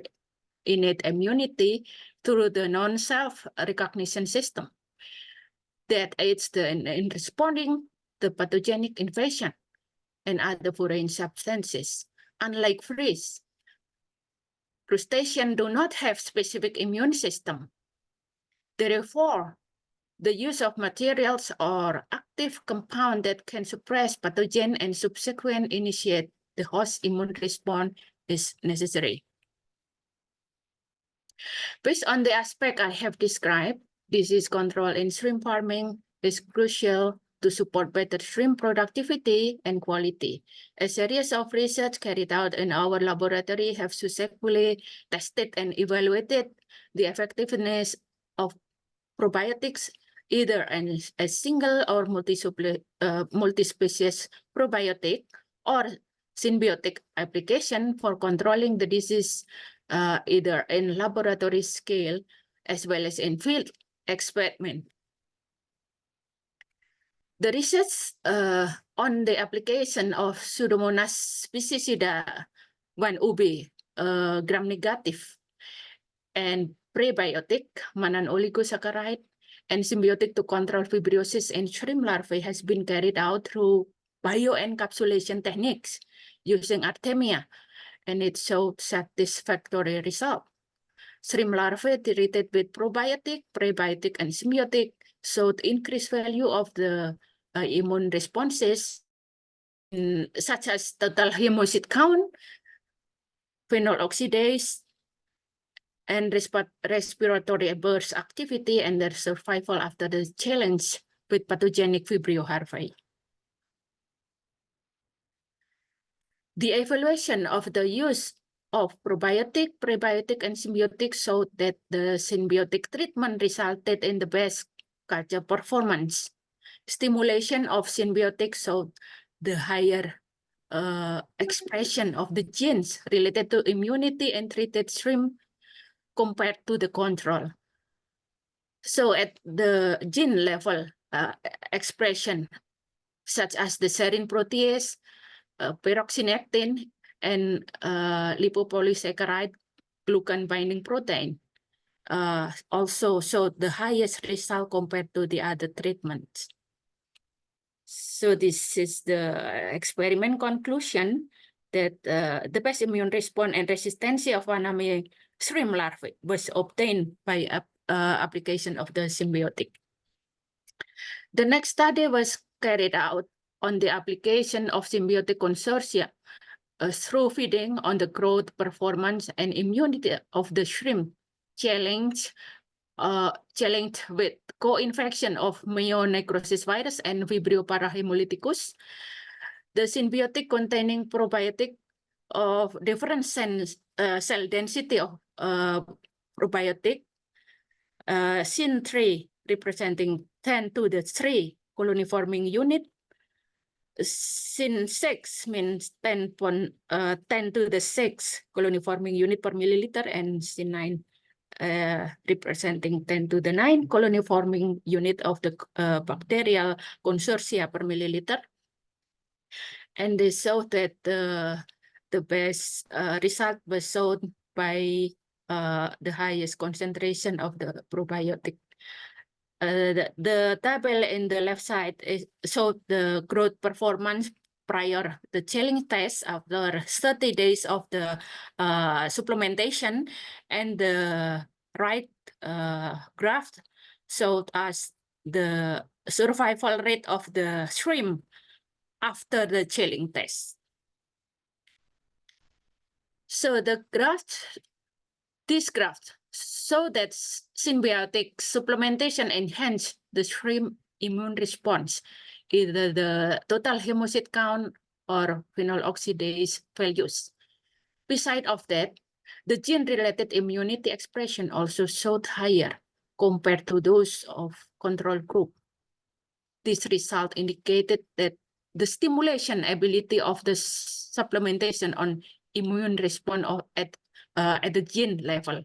innate immunity through the non-self recognition system that aids in responding to pathogenic infection and other foreign substances. Unlike fish, crustaceans do not have specific immune system. Therefore, the use of materials or active compound that can suppress pathogen and subsequent initiate the host immune response is necessary. Based on the aspect I have described, disease control in shrimp farming is crucial to support better shrimp productivity and quality. A series of research carried out in our laboratory have successfully tested and evaluated the effectiveness of probiotics, either a single or multi-species probiotic or symbiotic application for controlling the disease, either in laboratory scale as well as in field experiment. The research on the application of Pseudomonas pesticida 1UB, gram-negative, and prebiotic, monooligosaccharide, and symbiotic to control fibrosis in shrimp larvae has been carried out through bioencapsulation techniques using Artemia, and it showed satisfactory result. Shrimp larvae treated with probiotic, prebiotic, and symbiotic showed increased value of the immune responses, such as total hemocyte count, phenol oxidase, and respiratory burst activity, and their survival after the challenge with pathogenic Vibrio larvae. The evaluation of the use of probiotic, prebiotic, and symbiotic showed that the symbiotic treatment resulted in the best culture performance. Stimulation of symbiotic showed the higher expression of the genes related to immunity in treated shrimp compared to the control. So at the gene level, expression such as the serine protease, pyroxinectin, and lipopolysaccharide glucan binding protein also showed the highest result compared to the other treatments. So this is the experiment conclusion that the best immune response and resistance of Waname shrimp larvae was obtained by application of the symbiotic. The next study was carried out on the application of symbiotic consortia through feeding on the growth, performance, and immunity of the shrimp challenged with co-infection of myonecrosis virus and Vibrio parahemolyticus. The symbiotic containing probiotic of different cell density of probiotic, SYN3 representing 10 to the 3 colony forming unit, SYN6 means 10 to the 6 colony forming unit per milliliter, and SYN9 representing 10 to the 9 colony forming unit of the bacterial consortia per milliliter. And they showed that the best result was shown by the highest concentration of the probiotic. The table in the left side showed the growth performance prior the challenge test after 30 days of the supplementation, and the right graph showed us the survival rate of the shrimp after the challenge test. So the graph, this graph, so that symbiotic supplementation enhanced the shrimp immune response, either the total hemocyte count or phenol oxidase values. Besides of that, the gene-related immunity expression also showed higher compared to those of control group. This result indicated that the stimulation ability of the supplementation on immune response at the gene level.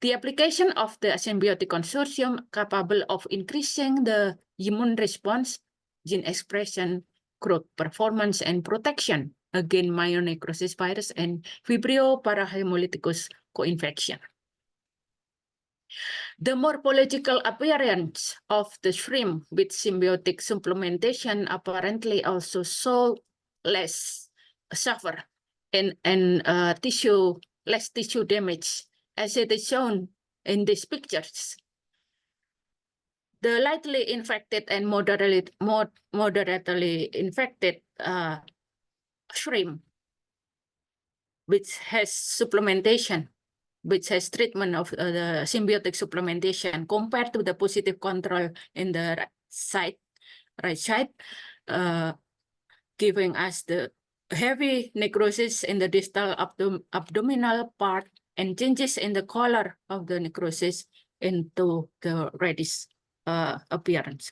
The application of the symbiotic consortium capable of increasing the immune response, gene expression, growth performance, and protection against myonecrosis virus and Vibrio parahemolyticus co-infection. The morphological appearance of the shrimp with symbiotic supplementation apparently also saw less suffer and less tissue damage, as it is shown in these pictures. The lightly infected and moderately infected shrimp, which has supplementation, which has treatment of the symbiotic supplementation compared to the positive control in the right side, giving us the heavy necrosis in the distal abdominal part and changes in the color of the necrosis into the reddish appearance.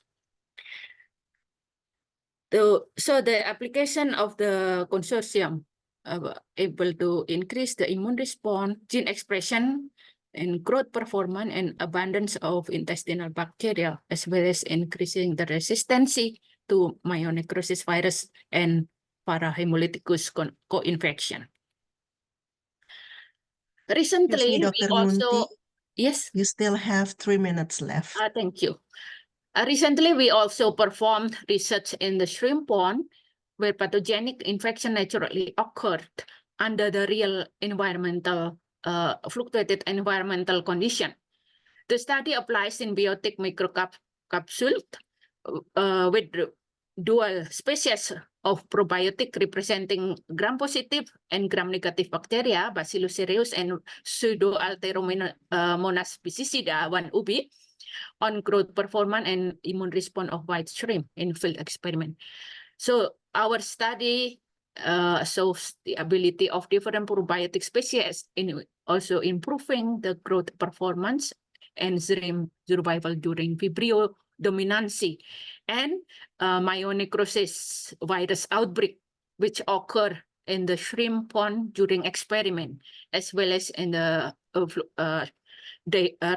So the application of the consortium able to increase the immune response, gene expression, and growth performance, and abundance of intestinal bacteria, as well as increasing the resistance to myonecrosis virus and parahemolyticus co-infection. Recently, we Dr. also, Munti. Yes. You still have 3 minutes left. Thank you. Recently, we also performed research in the shrimp pond where pathogenic infection naturally occurred under the real environmental, fluctuated environmental condition. The study applies symbiotic microcapsule with dual species of probiotic representing gram-positive and gram-negative bacteria, Bacillus cereus and Pseudoalteromonas pesticida 1UB, on growth performance and immune response of white shrimp in field experiment. So our study shows the ability of different probiotic species in also improving the growth performance and shrimp survival during Vibrio dominancy and myonecrosis virus outbreak, which occur in the shrimp pond during experiment, as well as in the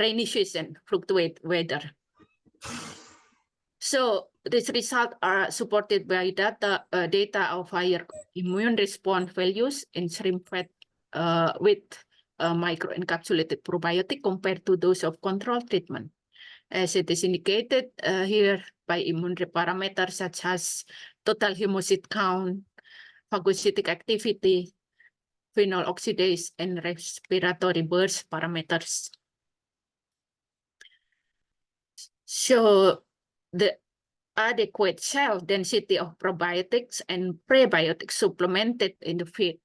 rainy season, fluctuate weather. So these results are supported by data of higher immune response values in shrimp fed with microencapsulated probiotic compared to those of control treatment, as it is indicated here by immune parameters such as total hemocyte count, phagocytic activity, phenol oxidase, and respiratory burst parameters. So the adequate cell density of probiotics and prebiotics supplemented in the feed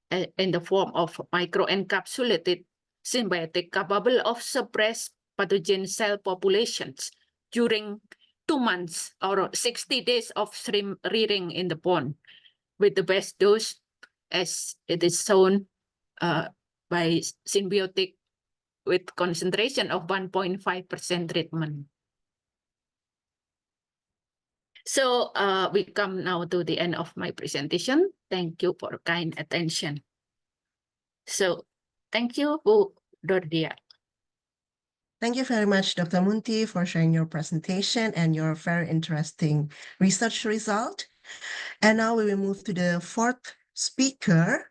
in the form of microencapsulated symbiotic capable of suppress pathogen cell populations during 2 months or 60 days of shrimp rearing in the pond, with the best dose as it is shown by symbiotic with concentration of 1.5% treatment. So we come now to the end of my presentation. Thank you for kind attention. So thank you, Bu Dordia. Thank you very much, Dr. Munti, for sharing your presentation and your very interesting research result. And now we will move to the fourth speaker,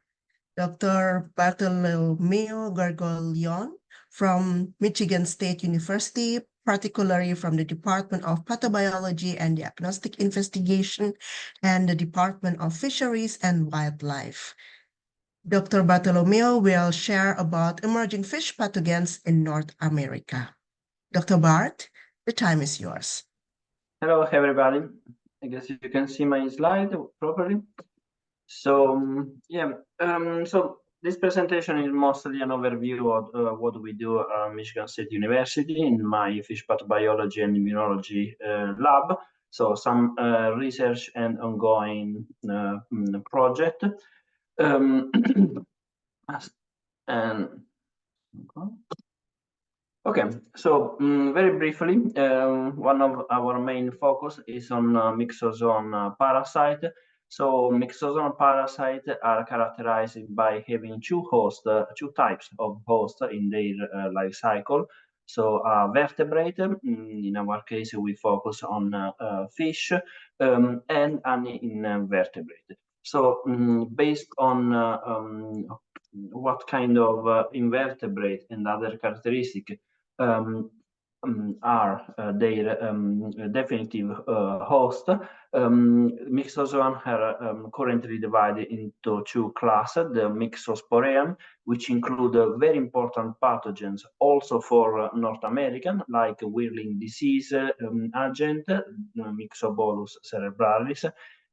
Dr. Bartolomeo Gargoglione from Michigan State University, particularly from the Department of Pathobiology and Diagnostic Investigation and the Department of Fisheries and Wildlife. Dr. Bartolomeo will share about emerging fish pathogens in North America. Dr. Bart, the time is yours. Hello, everybody. I guess you can see my slide properly. So, so this presentation is mostly an overview of what we do at Michigan State University in my fish pathobiology and immunology lab. So some research and ongoing project. Okay, so very briefly, one of our main focus is on myxozoan parasite. So myxozoan parasites are characterized by having two types of hosts in their life cycle. So vertebrate, in our case, we focus on fish, and an invertebrate. So based on what kind of invertebrate and other characteristics are their definitive host. Myxozoan are currently divided into two classes, the Myxosporean, which include very important pathogens also for North American, like whirling disease agent, Myxobolus cerebralis,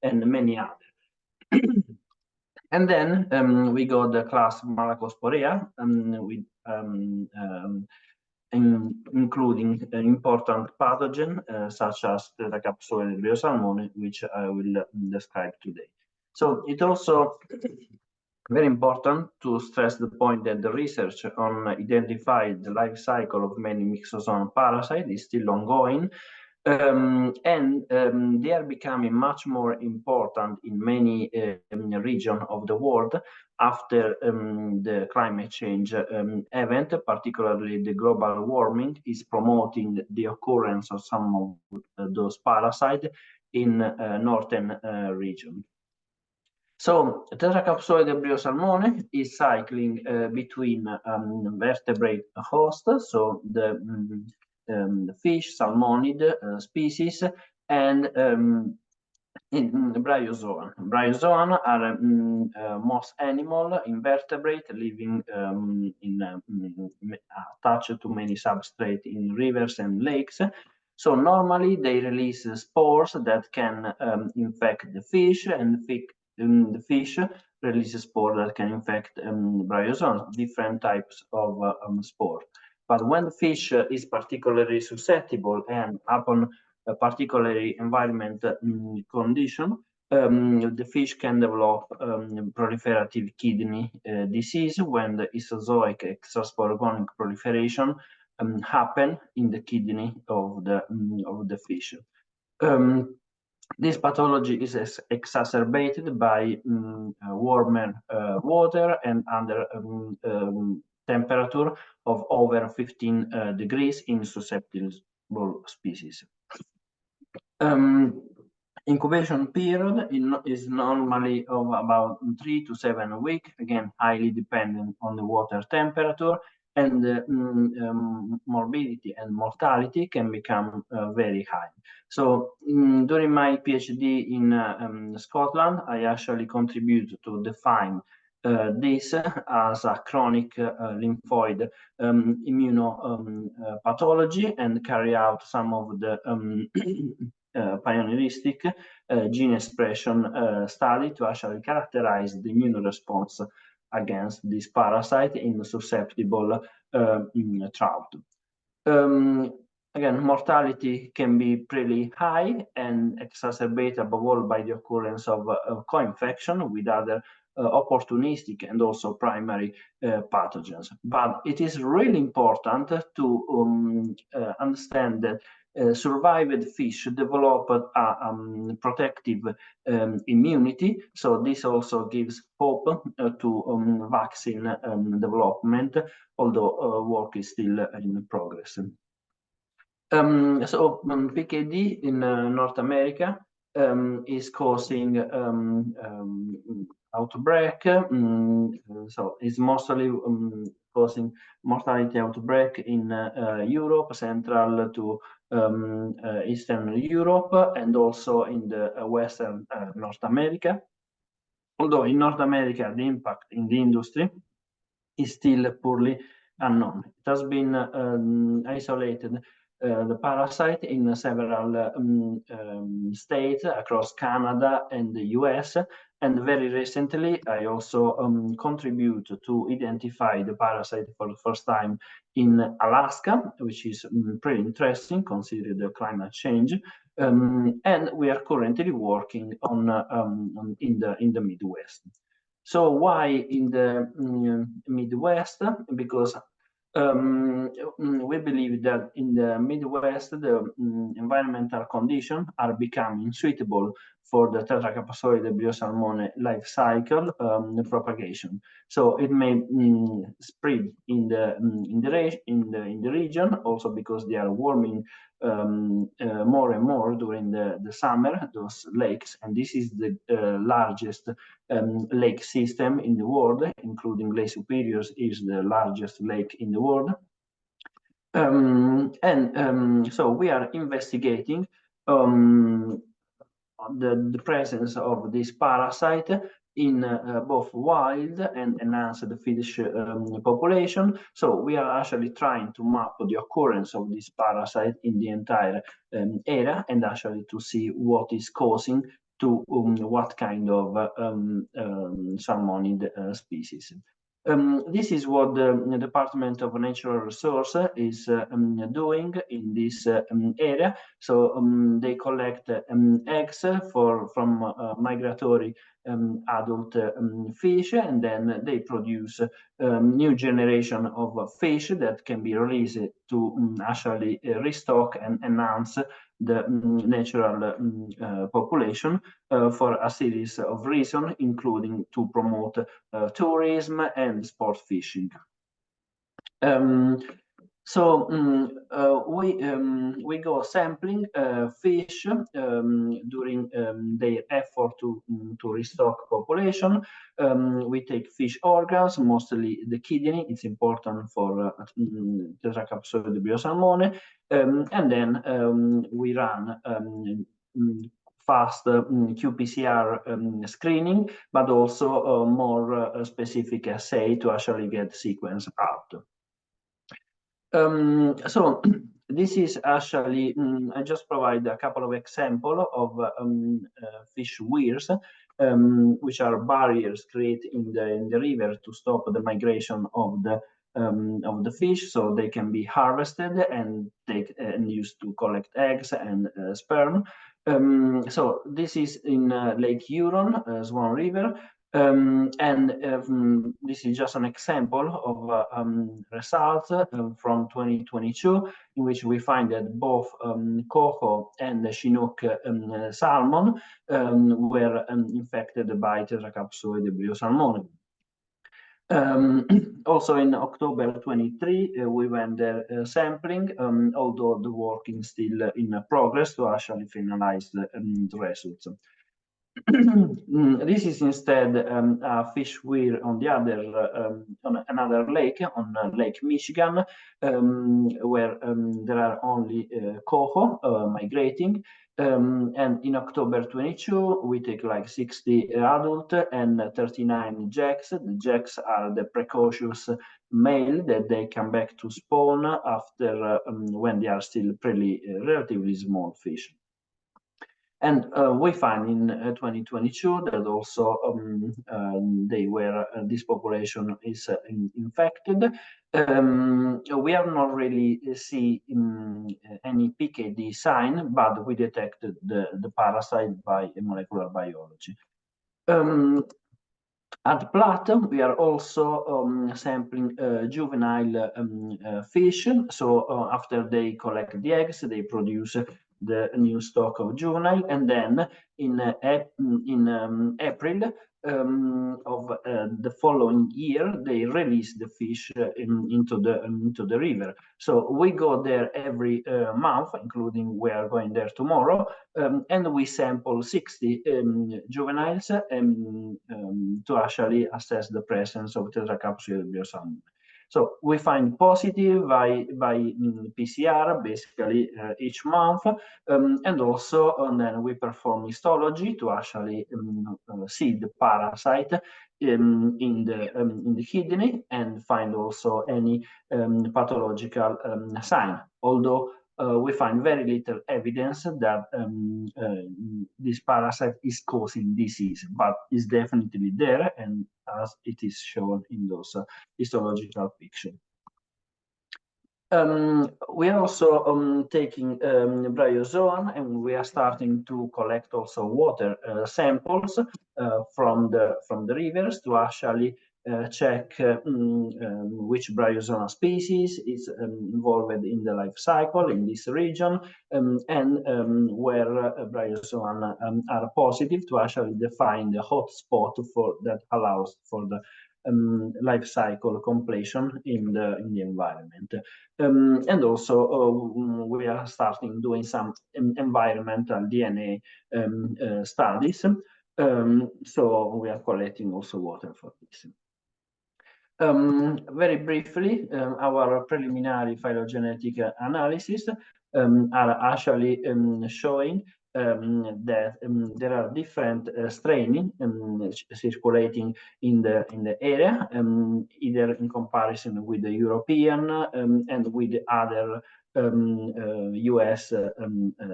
and many others. And then we got the class Malacosporea, with including important pathogen such as Tetracapsuloid salmone, which I will describe today. So it also very important to stress the point that the research on identifying the life cycle of many myxozoan parasites is still ongoing. And they are becoming much more important in many regions of the world after the climate change event, particularly the global warming is promoting the occurrence of some of those parasites in northern region. So Tetracapsoide bryosalmone is cycling between vertebrate hosts, so the fish, salmonid species, and in bryozoan. Bryozoan are most animal invertebrate living attached to many substrate in rivers and lakes. So normally they release spores that can infect the fish, and the fish releases spores that can infect bryozoans, different types of spore. But when the fish is particularly susceptible and upon a particular environment condition, the fish can develop proliferative kidney disease when the isozoic extrasporogonic proliferation happen in the kidney of the fish. This pathology is exacerbated by warmer water and under temperature of over 15 degrees in susceptible species. Incubation period is normally of about 3 to 7 weeks, again, highly dependent on the water temperature, and morbidity and mortality can become very high. So during my PhD in Scotland, I actually contributed to define this as a chronic lymphoid immunopathology and carry out some of the pioneeristic gene expression study to actually characterize the immune response against this parasite in susceptible trout. Again, mortality can be pretty high and exacerbated above all by the occurrence of co-infection with other opportunistic and also primary pathogens. But it is really important to understand that survived fish develop a protective immunity. So this also gives hope to vaccine development, although work is still in progress. So PKD in North America is causing outbreak. So it's mostly causing mortality outbreak in Europe, Central to Eastern Europe, and also in the Western North America. Although in North America, the impact in the industry is still poorly unknown. It has been isolated, the parasite, in several states across Canada and the US. And very recently, I also contribute to identify the parasite for the first time in Alaska, which is pretty interesting considering the climate change. And we are currently working on in the Midwest. So why in the Midwest? Because we believe that in the Midwest, the environmental conditions are becoming suitable for the Tetracapsoide bryosalmone life cycle propagation. So it may spread in the region, also because they are warming more and more during the summer, those lakes, and this is the largest lake system in the world, including Lake Superior is the largest lake in the world. So we are investigating the presence of this parasite in both wild and enhanced fish population. So we are actually trying to map the occurrence of this parasite in the entire area, and actually to see what is causing to what kind of salmonid species. This is what the Department of Natural Resources is doing in this area. So they collect eggs from migratory adult fish, and then they produce new generation of fish that can be released to actually restock and enhance the natural population for a series of reasons, including to promote tourism and sport fishing. So we go sampling fish during their effort to restock population. We take fish organs, mostly the kidney. It's important for tetracapsoid biosalmone, and then we run fast qPCR screening, but also more specific assay to actually get sequence out. So this is actually, I just provide a couple of examples of fish weirs, which are barriers created in the river to stop the migration of the fish, so they can be harvested and used to collect eggs and sperm. So this is in Lake Huron, Swan River. This is just an example of results from 2022, in which we find that both coho and Chinook salmon were infected by tetracapsoid biosalmone. Also in October 23, we went there sampling, although the work is still in progress to actually finalize the results. This is instead a fish weir on the other on another lake, on Lake Michigan, where there are only coho migrating. And in October 22, we take like 60 adult and 39 jacks. The jacks are the precocious male that they come back to spawn after when they are still relatively small fish. And we find in 2022 that also this population is infected. We have not really see any PKD sign, but we detected the parasite by molecular biology. At Platt, we are also sampling juvenile fish. So after they collect the eggs, they produce the new stock of juvenile, and then in April of the following year, they release the fish into the river. So we go there every month, including we are going there tomorrow, and we sample 60 juveniles to actually assess the presence of tetracapsoid biosalmone. So we find positive by PCR basically each month, and also and then we perform histology to actually see the parasite in the kidney and find also any pathological sign. Although we find very little evidence that this parasite is causing disease, but is definitely there, and as it is shown in those histological pictures. We are also taking bryozoan, and we are starting to collect also water samples from the rivers to actually check which bryozoa species is involved in the life cycle in this region, and where bryozoa are positive to actually define the hotspot that allows for the life cycle completion in the environment. And also we are starting doing some environmental DNA studies. So we are collecting also water for this. Very briefly, our preliminary phylogenetic analysis are actually showing that there are different strains circulating in the area, either in comparison with the European and with the other US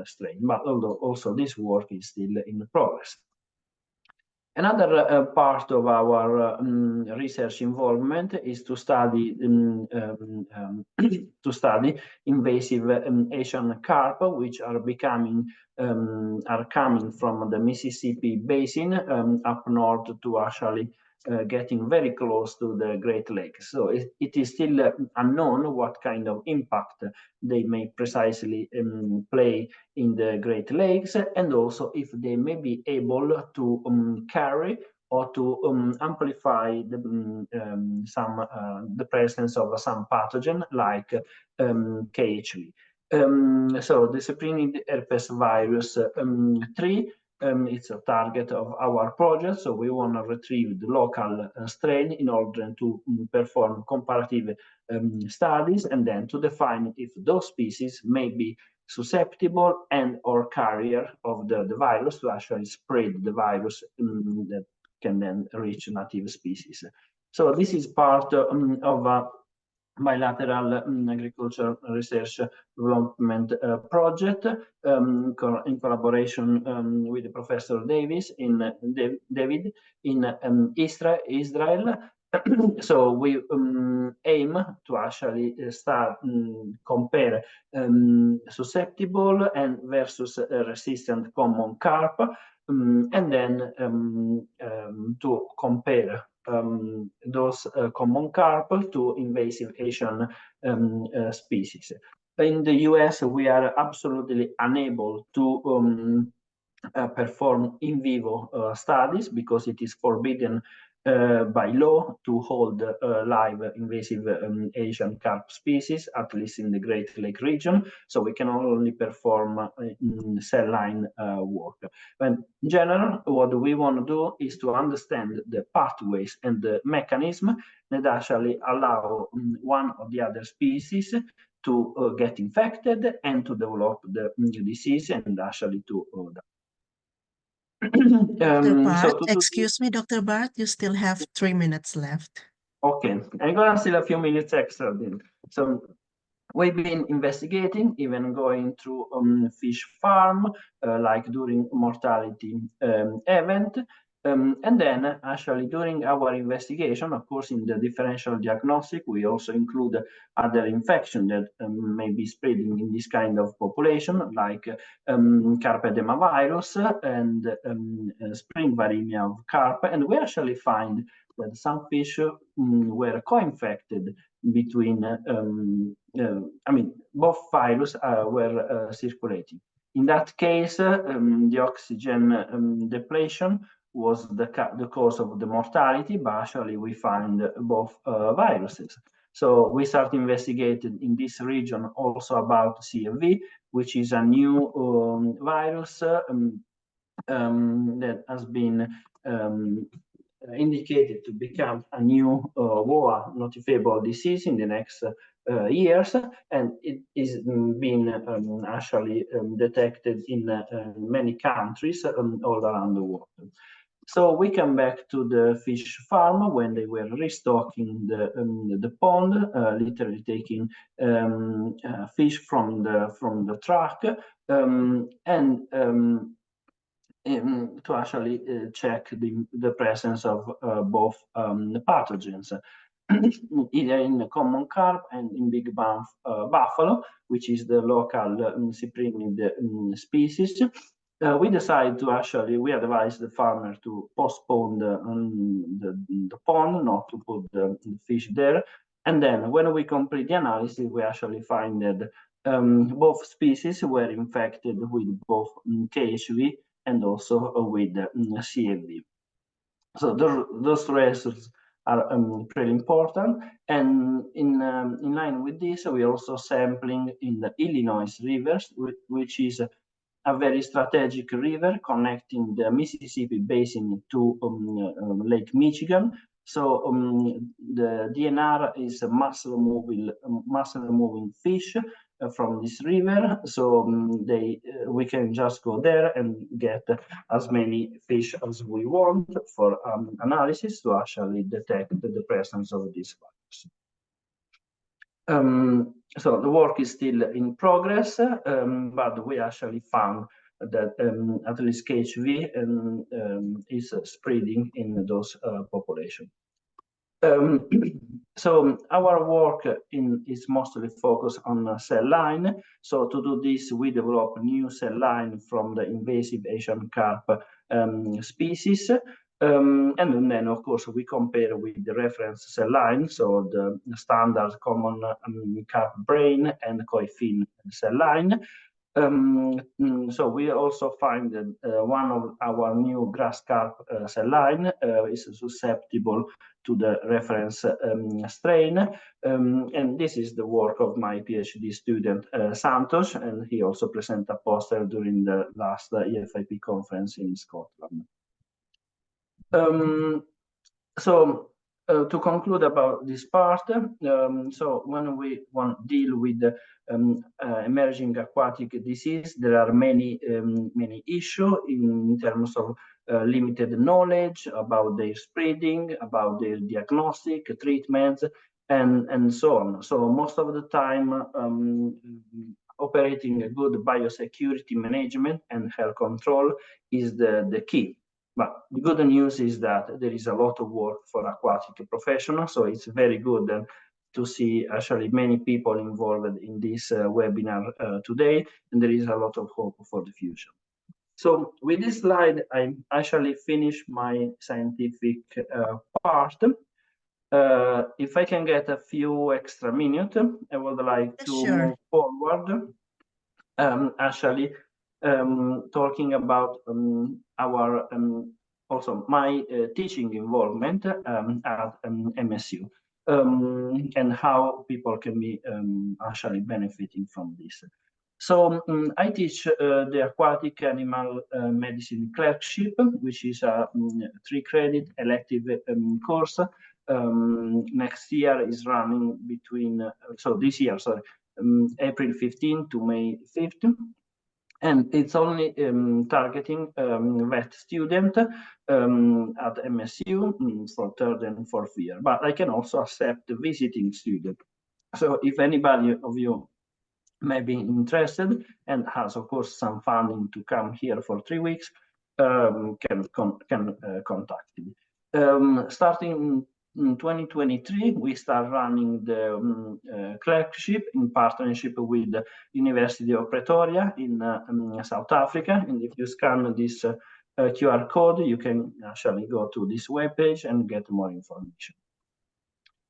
strain. But although also this work is still in progress. Another part of our research involvement is to study invasive Asian carp, which are coming from the Mississippi Basin up north to actually getting very close to the Great Lakes. So it is still unknown what kind of impact they may precisely play in the Great Lakes, and also if they may be able to carry or to amplify the presence of some pathogen like KHV. So the cyprinid herpes virus 3, it's a target of our project. So we want to retrieve the local strain in order to perform comparative studies and then to define if those species may be susceptible and or carrier of the virus to actually spread the virus that can then reach native species. So this is part of a bilateral agriculture research development project in collaboration with Professor David in Israel. So we aim to actually start compare susceptible and versus resistant common carp, and then to compare those common carp to invasive Asian species. In the US, we are absolutely unable to perform in vivo studies because it is forbidden by law to hold live invasive Asian carp species, at least in the Great Lake region. So we can only perform cell line work. But in general, what we want to do is to understand the pathways and the mechanism that actually allow one or the other species to get infected and to develop the disease and actually to die. Dr. Bart, excuse me, Dr. Bart, you still have 3 minutes left. Okay, I'm gonna still a few minutes extra then. So we've been investigating, even going through fish farm, like during mortality event. And then actually during our investigation, of course, in the differential diagnostic, we also include other infection that may be spreading in this kind of population, like carp edema virus and spring viremia of carp. And we actually find that some fish were co-infected between, I mean, both virus were circulating. In that case, the oxygen depletion was the cause of the mortality, but actually we find both viruses. So we start investigating in this region also about CFV, which is a new virus that has been indicated to become a new WOA notifiable disease in the next years, and it is being actually detected in many countries all around the world. So we come back to the fish farm when they were restocking the pond, literally taking fish from the truck, and to actually check the presence of both pathogens, either in the common carp and in big buffalo, which is the local cyprinid species. We decided to actually, we advised the farmer to postpone the pond, not to put the fish there. And then when we complete the analysis, we actually find that both species were infected with both KHV and also with CFV. So those results are pretty important. And in line with this, we are also sampling in the Illinois rivers, which is a very strategic river connecting the Mississippi Basin to Lake Michigan. So the DNR is a muscle-moving fish from this river. So we can just go there and get as many fish as we want for analysis to actually detect the presence of this virus. So the work is still in progress, but we actually found that at least KHV is spreading in those populations. So our work is mostly focused on cell line. So to do this, we develop new cell line from the invasive Asian carp species. And then, of course, we compare with the reference cell line, so the standard common carp brain and koi fin cell line. So we also find that one of our new grass carp cell line is susceptible to the reference strain. And this is the work of my PhD student, Santos, and he also presented a poster during the last EFIP conference in Scotland. To conclude about this part, so when we want to deal with emerging aquatic disease, there are many issues in terms of limited knowledge about their spreading, about their diagnostic, treatments, and so on. So most of the time, operating a good biosecurity management and health control is the key. But the good news is that there is a lot of work for aquatic professionals, so it's very good to see actually many people involved in this webinar today, and there is a lot of hope for the future. So with this slide, I actually finished my scientific part. If I can get a few extra minutes, I would like to move forward. Actually, talking about our also my teaching involvement at MSU and how people can be actually benefiting from this. So I teach the aquatic animal medicine clerkship, which is a 3-credit elective course. Next year is running between, so this year, sorry, April 15 to May 5th. And it's only targeting vet student at MSU for 3rd and 4th year, but I can also accept visiting student. So if anybody of you may be interested and has, of course, some funding to come here for 3 weeks, can contact me. Starting in 2023, we start running the clerkship in partnership with the University of Pretoria in South Africa. And if you scan this QR code, you can actually go to this webpage and get more information.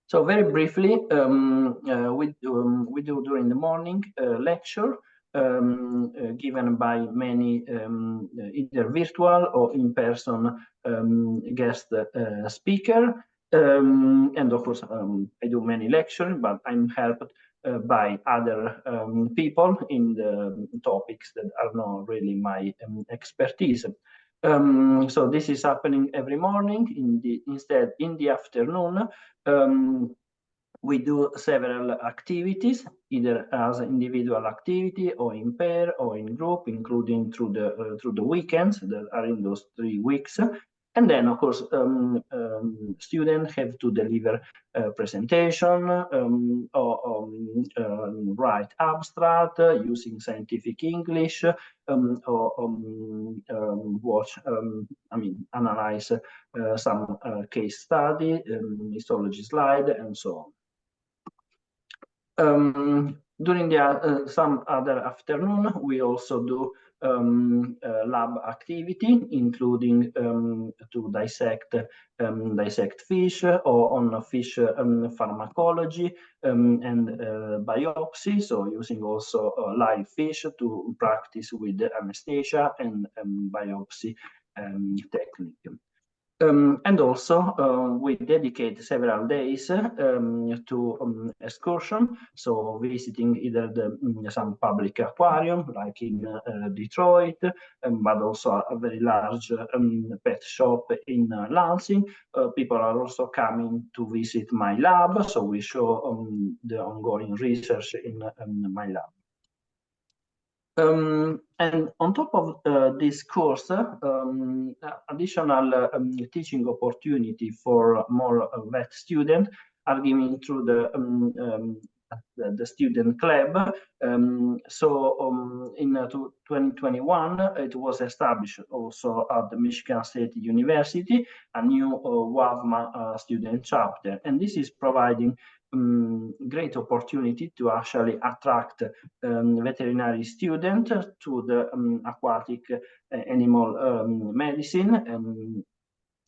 So very briefly, we do during the morning lecture given by many either virtual or in-person guest speaker. And of course, I do many lectures, but I'm helped by other people in the topics that are not really my expertise. So this is happening every morning. Instead, in the afternoon, we do several activities, either as individual activity or in pair or in group, including through the weekends that are in those 3 weeks. And then, of course, students have to deliver a presentation or write abstract using scientific English or watch, analyze some case study, histology slide, and so on. During the some other afternoon, we also do lab activity, including to dissect fish or on fish pharmacology and biopsy. So using also live fish to practice with anesthesia and biopsy technique. And also we dedicate several days to excursion, so visiting either some public aquarium like in Detroit, but also a very large pet shop in Lansing. People are also coming to visit my lab, so we show the ongoing research in my lab. And on top of this course, additional teaching opportunity for more vet students are given through the student club. So in 2021, it was established also at the Michigan State University, a new WAVMA student chapter. And this is providing great opportunity to actually attract veterinary students to the aquatic animal medicine,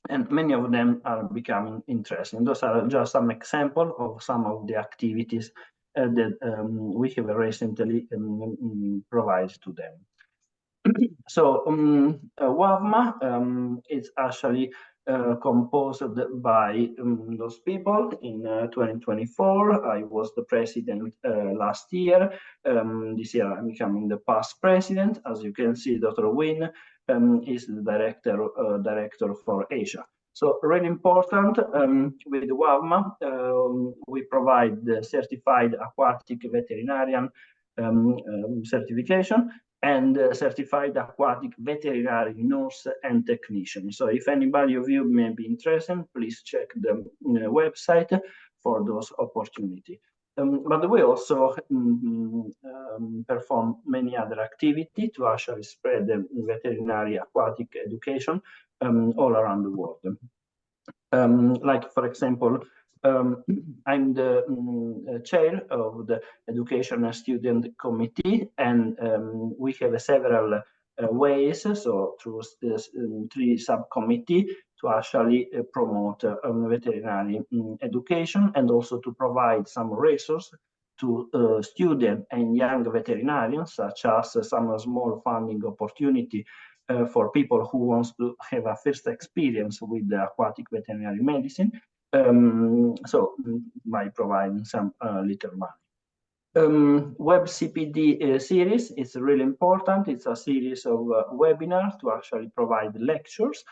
and many of them are becoming interesting. Those are just some examples of some of the activities that we have recently provided to them. So WAVMA is actually composed by those people. In 2024, I was the president last year. This year I'm becoming the past president. As you can see, Dr. Wynn is the director for Asia. So really important, with WAVMA, we provide the certified aquatic veterinarian certification and certified aquatic veterinary nurse and technician. So if anybody of you may be interested, please check the website for those opportunities. But we also perform many other activities to actually spread the veterinary aquatic education all around the world. Like, for example, I'm the chair of the Education and Student Committee, and we have several ways, so through this 3 subcommittee, to actually promote veterinary education, and also to provide some resources to student and young veterinarians, such as some small funding opportunity for people who wants to have a first experience with the aquatic veterinary medicine, so by providing some little money. Web CPD series is really important. It's a series of webinars to actually provide lectures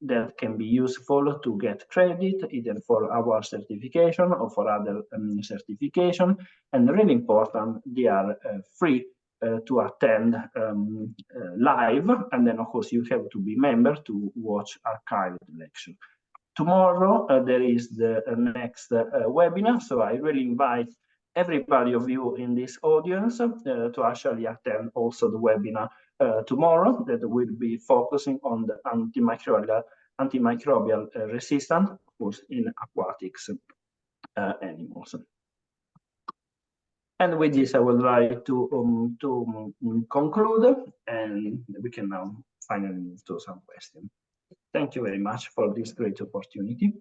that can be useful to get credit, either for our certification or for other certification. And really important, they are free to attend live, and then of course you have to be member to watch archived lecture. Tomorrow there is the next webinar, so I really invite everybody of you in this audience to actually attend also the webinar tomorrow, that will be focusing on the antimicrobial resistance, of course, in aquatics animals. And with this, I would like to conclude, and we can now finally move to some questions. Thank you very much for this great opportunity.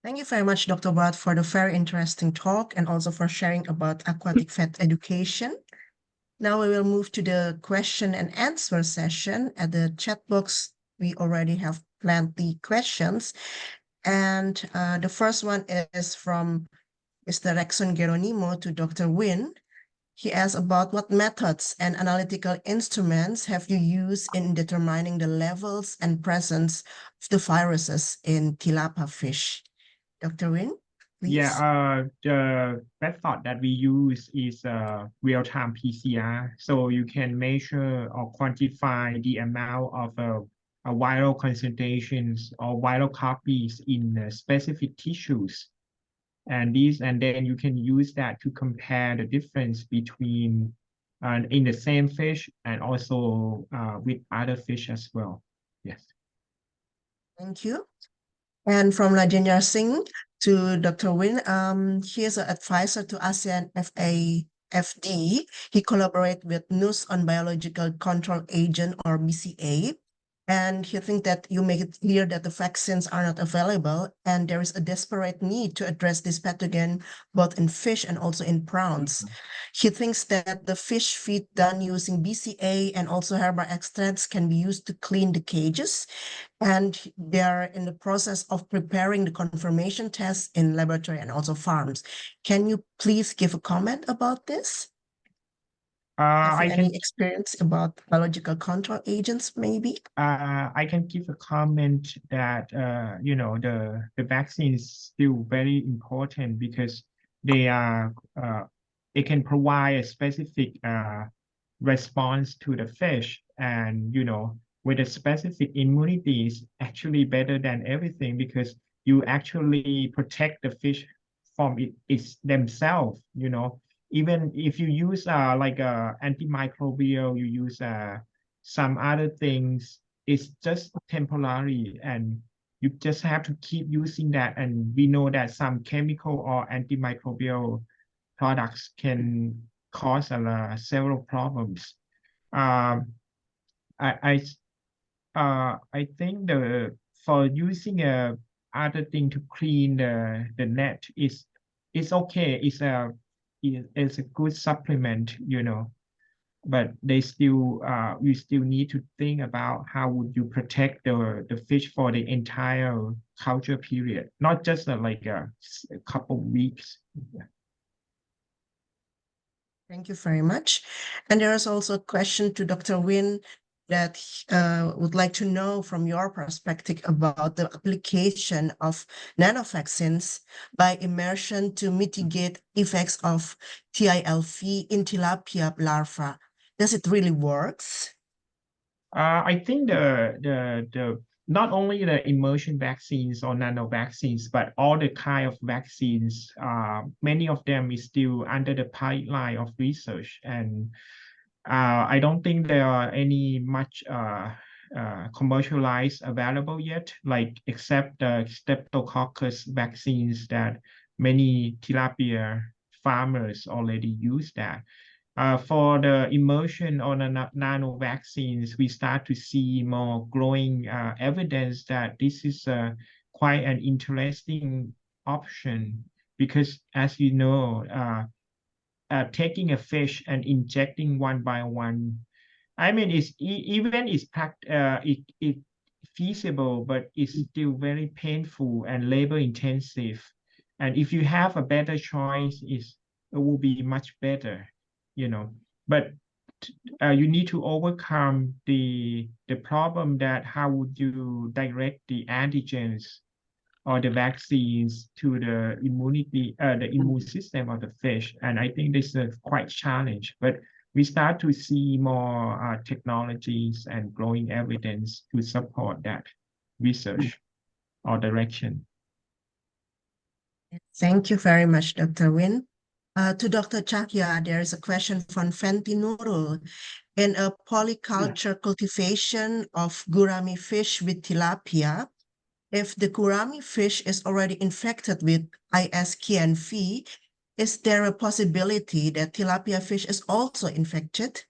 Thank you very much, Dr. Brad, for the very interesting talk and also for sharing about aquatic vet education. Now we will move to the question and answer session. At the chat box, we already have plenty questions. And the first one is from Mr. Rexon Geronimo to Dr. Wynn. He asks about what methods and analytical instruments have you used in determining the levels and presence of the viruses in tilapia fish? Dr. Wynn, please. Yeah, the method that we use is real-time PCR. So you can measure or quantify the amount of viral concentrations or viral copies in specific tissues. And then you can use that to compare the difference between in the same fish and also with other fish as well. Yes. Thank you. And from Rajendra Singh to Dr. Wynn, he is an advisor to ASEAN FAFD. He collaborates with NUS on Biological Control Agent, or BCA. And he thinks that you make it clear that the vaccines are not available, and there is a desperate need to address this pathogen both in fish and also in prawns. He thinks that the fish feed done using BCA and also herbal extracts can be used to clean the cages, and they are in the process of preparing the confirmation tests in laboratory and also farms. Can you please give a comment about this? Have you any experience about biological control agents, maybe? I can give a comment that you know, the vaccine is still very important because they can provide a specific response to the fish, and you know, with a specific immunity is actually better than everything because you actually protect the fish from it's themselves, you know. Even if you use like antimicrobial, you use some other things, it's just temporary, and you just have to keep using that. And we know that some chemical or antimicrobial products can cause several problems. I think for using other thing to clean the net is it's okay. It's a good supplement, you know, but they still we still need to think about how would you protect the fish for the entire culture period, not just like a couple weeks. Thank you very much. And there is also a question to Dr. Win that would like to know from your perspective about the application of nanovaccines by immersion to mitigate effects of TILV in tilapia larva. Does it really works? I think the not only the immersion vaccines or nano vaccines, but all the kind of vaccines, many of them is still under the pipeline of research, and I don't think there are any much commercialized available yet, like except the Streptococcus vaccines that many tilapia farmers already use that. For the immersion on the nano vaccines, we start to see more growing evidence that this is quite an interesting option, because as you know, taking a fish and injecting one by one, I mean, even it feasible, but it's still very painful and labor intensive. And if you have a better choice, it will be much better, you know. But you need to overcome the problem that how would you direct the antigens or the vaccines to the immune system of the fish. And I think this is quite challenge, but we start to see more technologies and growing evidence to support that research or direction. Thank you very much, Dr. Win. To Dr. Chakya, there is a question from Fenty Nurul. In a polyculture cultivation of gourami fish with tilapia, if the gourami fish is already infected with ISKNV, is there a possibility that tilapia fish is also infected?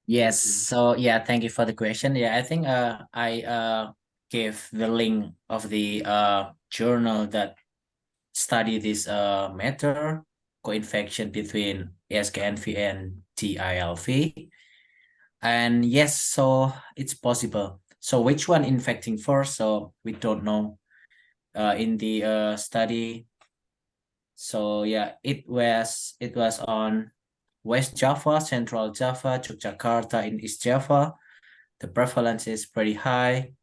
Yes, so yeah, thank you for the question. Yeah, I think I gave the link of the journal that study this matter, co-infection between ASKNV and TILV. And yes, so it's possible. So which one infecting first? So we don't know in the study. So yeah, it was on West Java, Central Java, Yogyakarta, in East Java. The prevalence is pretty high,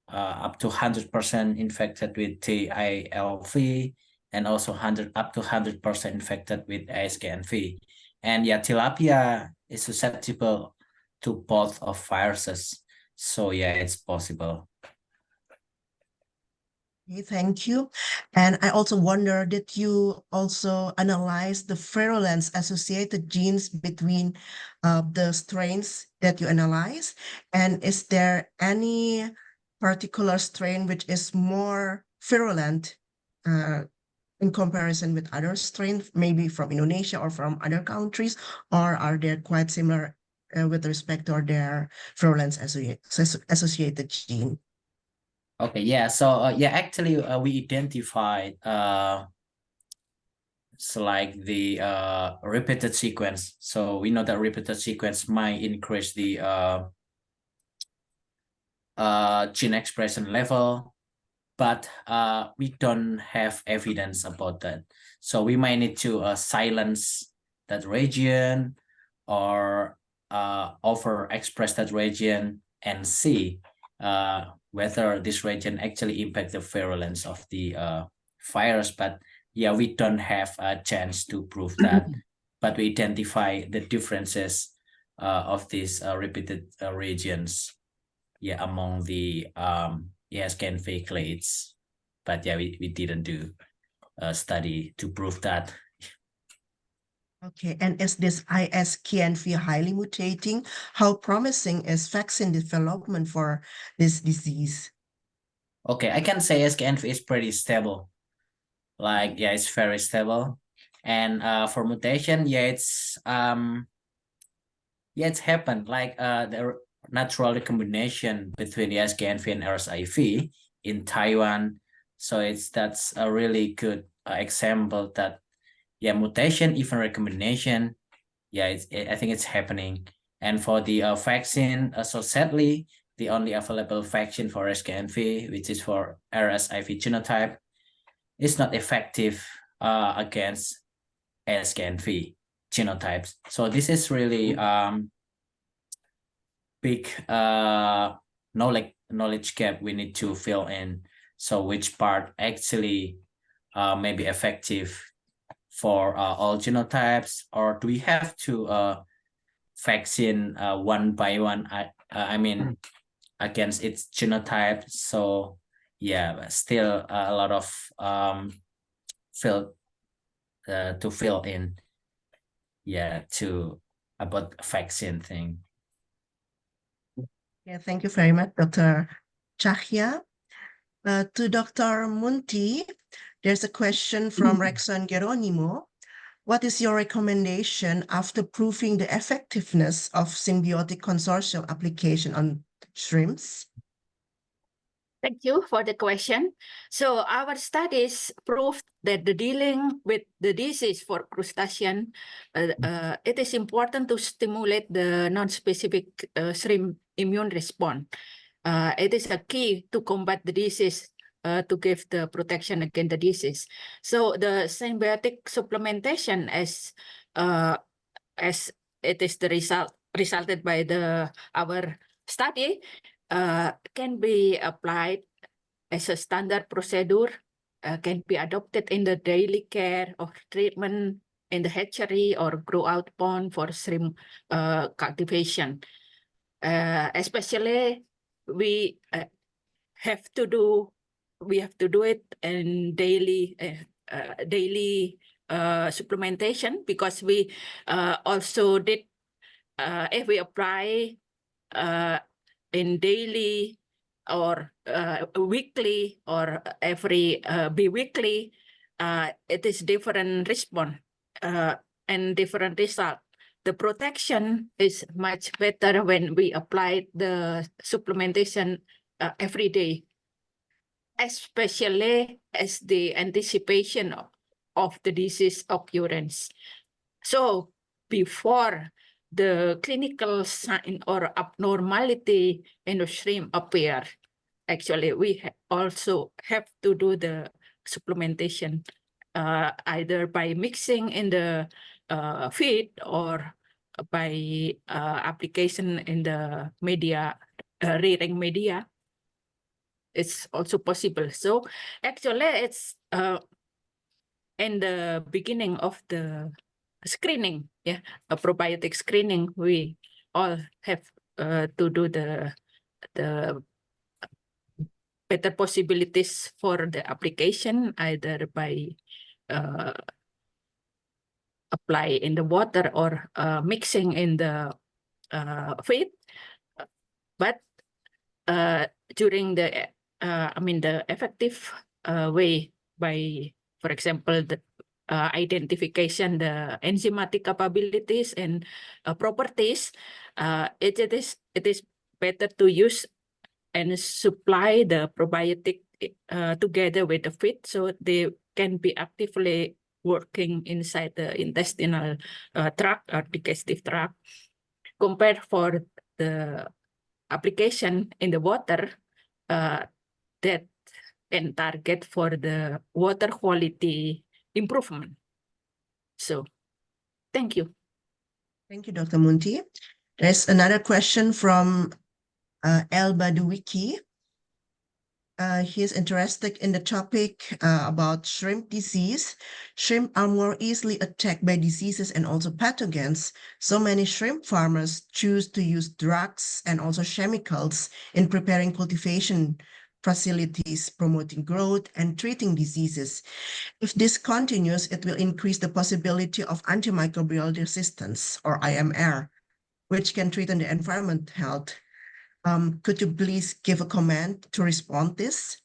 up to 100% infected with TILV, and also up to 100% infected with ASKNV. And yeah, tilapia is susceptible to both of viruses. So yeah, it's possible. Okay, thank you. And I also wonder, did you also analyze the virulence associated genes between the strains that you analyze? And is there any particular strain which is more virulent in comparison with other strains, maybe from Indonesia or from other countries, or are they quite similar with respect to their virulence associated gene? Okay, yeah. So yeah, actually, we identified so like the repeated sequence. So we know that repeated sequence might increase the gene expression level, but we don't have evidence about that. So we might need to silence that region or overexpress that region and see whether this region actually impact the virulence of the virus. But yeah, we don't have a chance to prove that, but we identify the differences of these repeated regions, yeah, among the ASKNV clades. But yeah, we didn't do a study to prove that. Okay, and is this ISKNV highly mutating? How promising is vaccine development for this disease? Okay, I can say ASKNV is pretty stable. Like, yeah, it's very stable. And for mutation, yeah, it's happened. Like the natural recombination between the ASKNV and RSIV in Taiwan, So that's a really good example that, yeah, mutation, even recombination, yeah, I think it's happening. And for the vaccine, so sadly, the only available vaccine for SKNV, which is for RSIV genotype, is not effective against SKNV genotypes. So this is really big knowledge gap we need to fill in. So which part actually may be effective for all genotypes, or do we have to vaccine one by one? I mean, against its genotype. So yeah, still a lot of to fill in. Yeah, to about vaccine thing. Yeah, thank you very much, Dr. Chahya. To Dr. Munti, there's a question from Rexon Geronimo. What is your recommendation after proving the effectiveness of symbiotic consortium application on shrimps? Thank you for the question. So our studies proved that the dealing with the disease for crustacean, it is important to stimulate the non-specific shrimp immune response. It is a key to combat the disease, to give the protection against the disease. So the symbiotic supplementation, as it is the resulted by our study, can be applied as a standard procedure, can be adopted in the daily care or treatment in the hatchery or grow out pond for shrimp cultivation. Especially we have to do it in daily supplementation, because we also did, if we apply in daily or weekly or every bi-weekly, it is different response and different result. The protection is much better when we apply the supplementation every day, especially as the anticipation of the disease occurrence. So before the clinical sign or abnormality in the shrimp appear, actually we also have to do the supplementation, either by mixing in the feed or by application in the media, rearing media. It's also possible. So actually it's in the beginning of the screening, yeah, a probiotic screening, we all have to do the better possibilities for the application, either by apply in the water or mixing in the feed. But during the the effective way by, for example, the identification the enzymatic capabilities and properties, it is better to use and supply the probiotic together with the feed, so they can be actively working inside the intestinal tract or digestive tract, compared for the application in the water that can target for the water quality improvement. So, thank you. Thank you, Dr. Munti. There's another question from El Baduwiki. He's interested in the topic about shrimp disease. Shrimp are more easily attacked by diseases and also pathogens. So many shrimp farmers choose to use drugs and also chemicals in preparing cultivation facilities, promoting growth and treating diseases. If this continues, it will increase the possibility of antimicrobial resistance, or IMR, which can threaten the environment health. Could you please give a comment to respond this?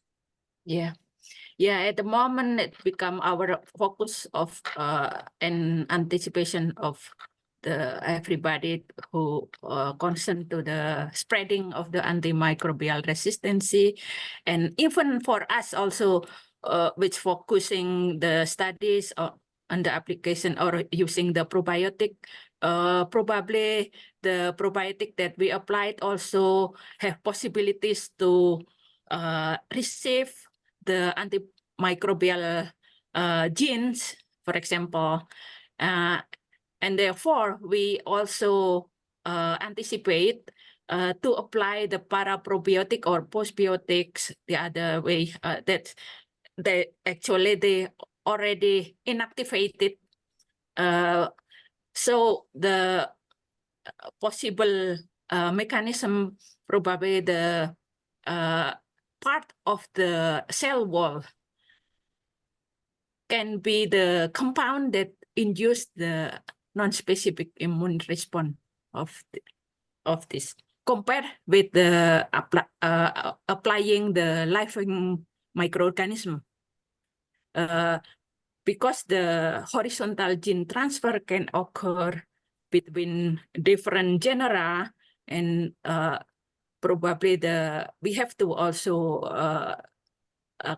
Yeah. At the moment, it become our focus of an anticipation of everybody who concerned to the spreading of the antimicrobial resistance, and even for us also, which focusing the studies on the application or using the probiotic. Probably the probiotic that we applied also have possibilities to receive the antimicrobial genes, for example, and therefore we also anticipate to apply the paraprobiotic or postbiotics the other way, that they already inactivated. So the possible mechanism, probably the part of the cell wall can be the compound that induce the non-specific immune response of this, compared with the applying the living microorganism. Because the horizontal gene transfer can occur between different genera, and probably we have to also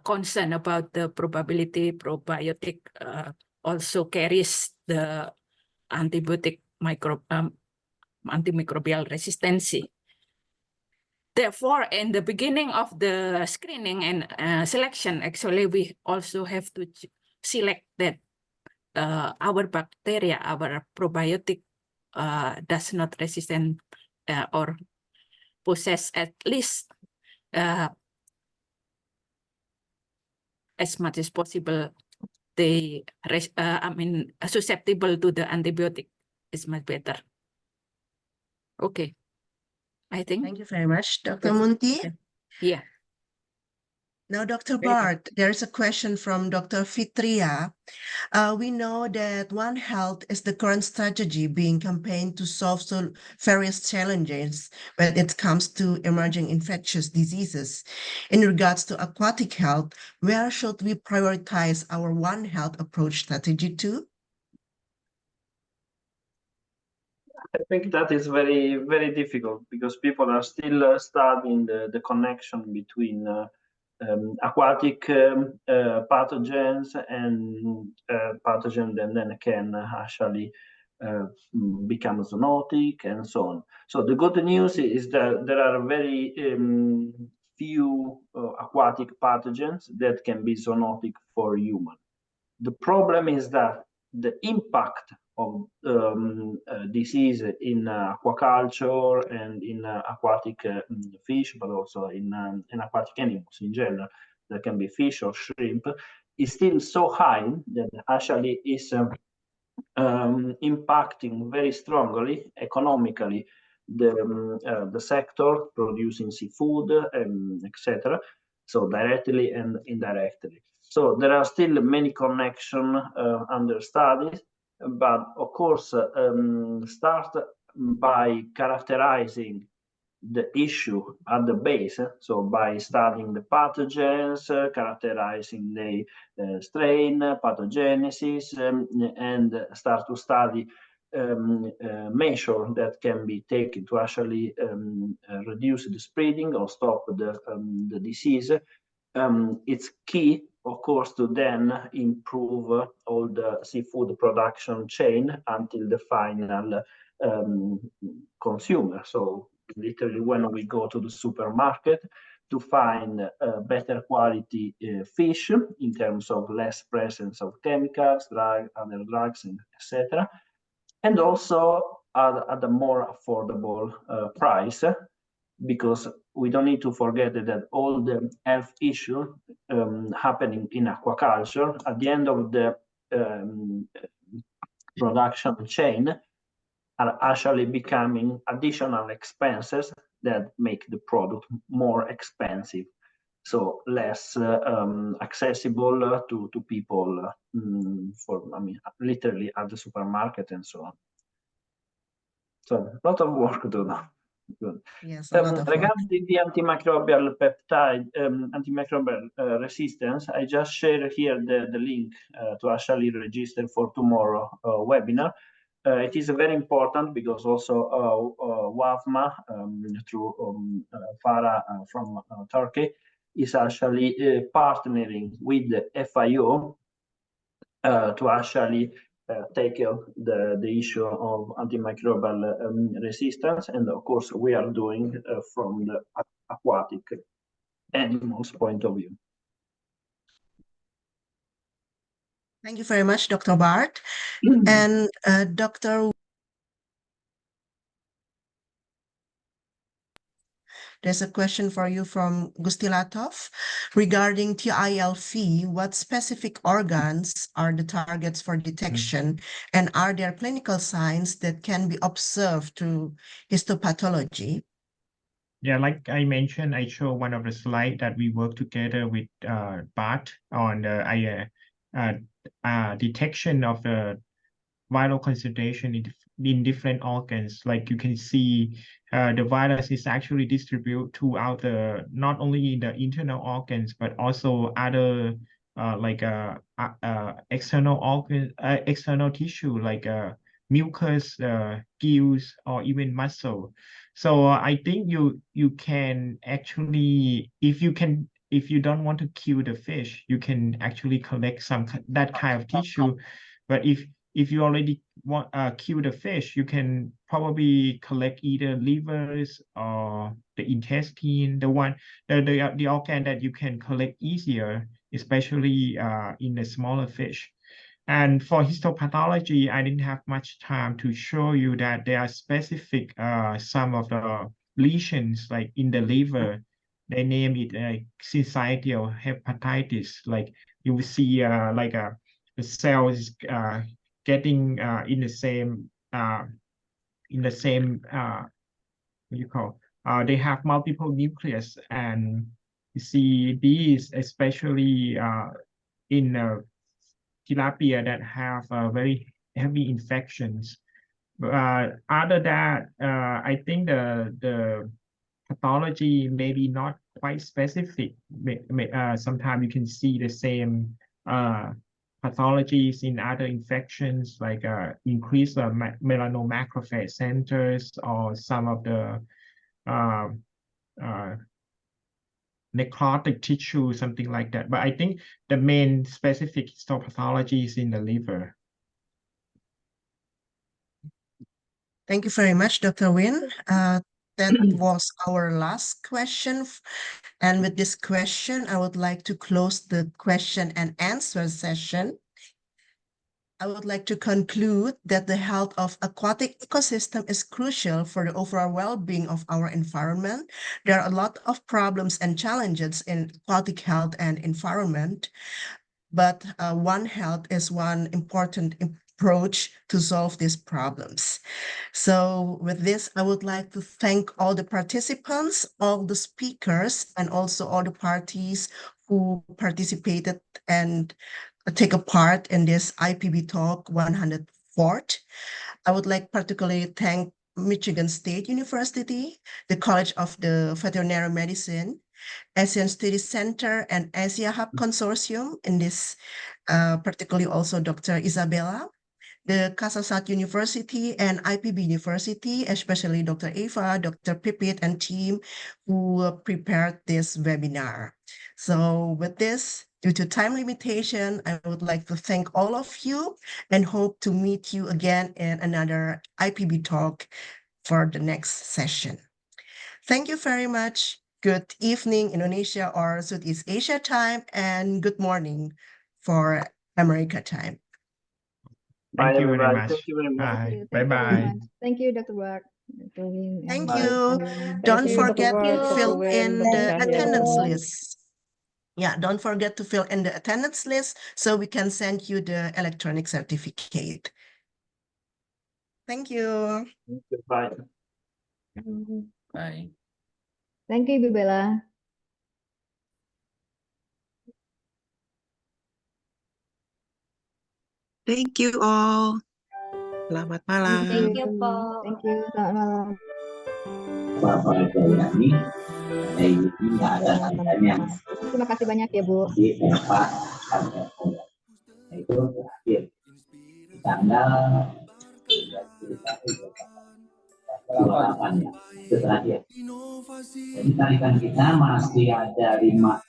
concern about the probability probiotic also carries the antimicrobial resistance. Therefore, in the beginning of the screening and selection, actually we also have to select that our bacteria, our probiotic does not resistant or possess at least as much as possible they susceptible to the antibiotic is much better. Okay, I think. Thank you very much, Dr. Yes. Munti. Okay. Yeah. Now, Dr. Very good. Bart, there's a question from Dr. Fitria. We know that One Health is the current strategy being campaigned to solve various challenges when it comes to emerging infectious diseases. In regards to aquatic health, where should we prioritize our One Health approach strategy to? I think that is very, very difficult because people are still studying the connection between aquatic pathogens and pathogens that then can actually become zoonotic and so on. So the good news is that there are very few aquatic pathogens that can be zoonotic for human. The problem is that the impact of disease in aquaculture and in aquatic fish, but also in aquatic animals in general, that can be fish or shrimp, is still so high that actually is impacting very strongly economically the sector producing seafood, etc. So directly and indirectly. So there are still many connections under studies, but of course, start by characterizing the issue at the base. So by studying the pathogens, characterizing the strain, pathogenesis, and start to study measures that can be taken to actually reduce the spreading or stop the disease. It's key, of course, to then improve all the seafood production chain until the final consumer. So literally when we go to the supermarket to find better quality fish in terms of less presence of chemicals, other drugs, etc. And also at a more affordable price, because we don't need to forget that all the health issues happening in aquaculture at the end of the production chain are actually becoming additional expenses that make the product more expensive, so less accessible to people literally at the supermarket and so on. So a lot of work to do. Good. Yes, a lot of work. Regarding the antimicrobial peptide, antimicrobial resistance, I just shared here the link to actually register for tomorrow webinar. it is very important because also WAFMA through Farah from Turkey is actually partnering with the FIO to actually tackle the issue of antimicrobial resistance, and of course we are doing from the aquatic animals point of view. Thank you very much, Dr. Bart. And Dr. There's a question for you from Gustilatov regarding TILF. What specific organs are the targets for detection, and are there clinical signs that can be observed through histopathology? Yeah, like I mentioned, I show one of the slides that we work together with Bart on the detection of the viral concentration in different organs. Like you can see, the virus is actually distributed throughout not only in the internal organs, but also other external organ, external tissue like mucus, gills, or even muscle. So I think you can actually, if you don't want to kill the fish, you can actually collect that kind of tissue. But if you already want kill the fish, you can probably collect either livers or the intestine, the organ that you can collect easier, especially in the smaller fish. And for histopathology, I didn't have much time to show you that there are specific some of the lesions like in the liver. They name it syncytial hepatitis. Like you will see the cells getting in the same what you call they have multiple nucleus, and you see these especially in tilapia that have very heavy infections. Other that, I think the pathology may be not quite specific. Sometimes you can see the same pathologies in other infections, like increased melanomacrophage centers or some of the necrotic tissue, something like that. But I think the main specific histopathology is in the liver. Thank you very much, Dr. Win. That was our last question. And with this question, I would like to close the question and answer session. I would like to conclude that the health of aquatic ecosystem is crucial for the overall well-being of our environment. There are a lot of problems and challenges in aquatic health and environment, but One Health is one important approach to solve these problems. So with this, I would like to thank all the participants, all the speakers, and also all the parties who participated and take a part in this IPBTalk 104th. I would like particularly thank Michigan State University, the College of the Veterinary Medicine, Asian Studies Center, and Asia Hub Consortium in this, particularly also Dr. Isabella, the Kasasat University and IPB University, especially Dr. Eva, Dr. Pipit, and team who prepared this webinar. So with this, due to time limitation, I would like to thank all of you and hope to meet you again in another IPBTalk for the next session. Thank you very much. Good evening, Indonesia or Southeast Asia time, and good morning for America time. Thank you very much. Thank you very much. Bye. Bye-bye. Thank you, Dr. Bart. Dr. Win, Thank and you. everyone. Don't Thank you, forget Dr. to Bart, fill Dr. in Win, the Dr. attendance Helen. list. Yeah, don't forget to fill in the attendance list so we can send you the electronic certificate. Thank you. Bye. Bye. Thank you, Ibu Bella. Thank you all. Selamat malam. Thank you. Thank you. Selamat malam. Terima kasih banyak ya, Bu. Itu terakhir tanggal kelengkapannya itu terakhir. Jadi tarikan kita masih ada 5.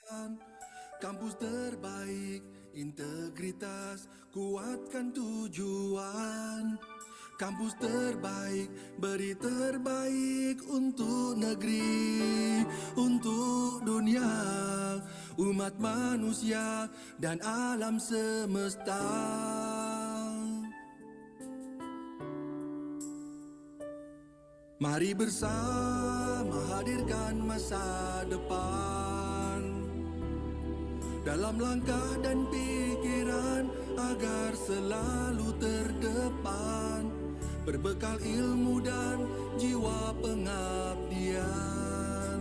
Kampus terbaik, integritas, kuatkan tujuan. Kampus terbaik, beri terbaik untuk negeri, untuk dunia, umat manusia dan alam semesta. Mari bersama hadirkan masa depan dalam langkah dan pikiran agar selalu terdepan, berbekal ilmu dan jiwa pengabdian.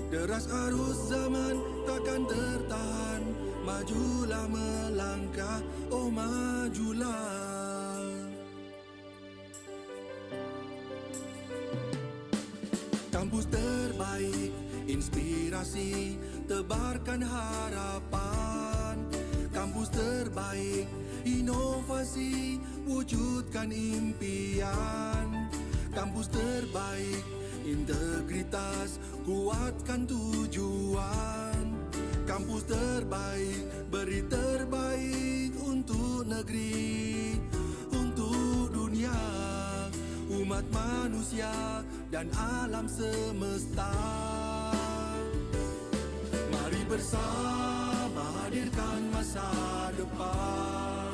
Deras arus zaman takkan tertahan, majulah melangkah, oh majulah. Kampus terbaik, inspirasi, tebarkan harapan. Kampus terbaik, inovasi, wujudkan impian. Kampus terbaik, integritas, kuatkan tujuan. Kampus terbaik, beri terbaik untuk negeri, untuk dunia, umat manusia dan alam semesta. Mari bersama hadirkan masa depan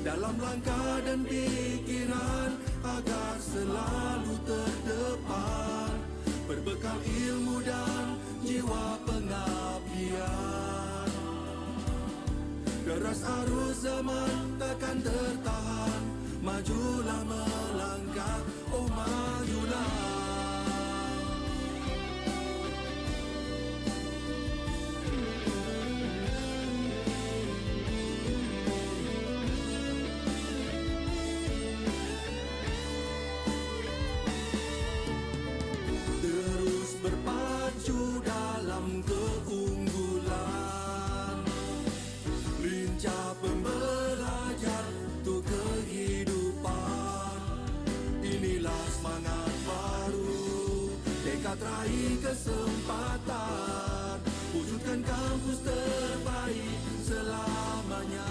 dalam langkah dan pikiran agar selalu terdepan, berbekal ilmu dan jiwa pengabdian. Deras arus zaman takkan tertahan, majulah melangkah, oh majulah. Terus berpacu dalam keunggulan, lincah pembelajar untuk kehidupan. Inilah semangat baru, tekad raih kesempatan, wujudkan kampus terbaik selamanya.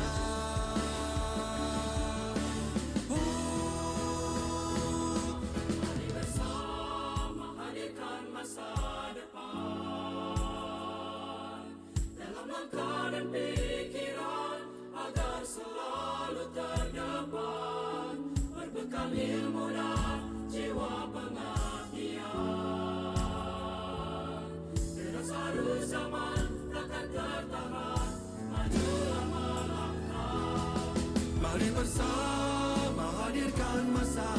Mari bersama hadirkan masa depan dalam langkah dan pikiran agar selalu terdepan, berbekal ilmu dan jiwa pengabdian. Deras arus zaman takkan tertahan, majulah melangkah. Mari bersama hadirkan masa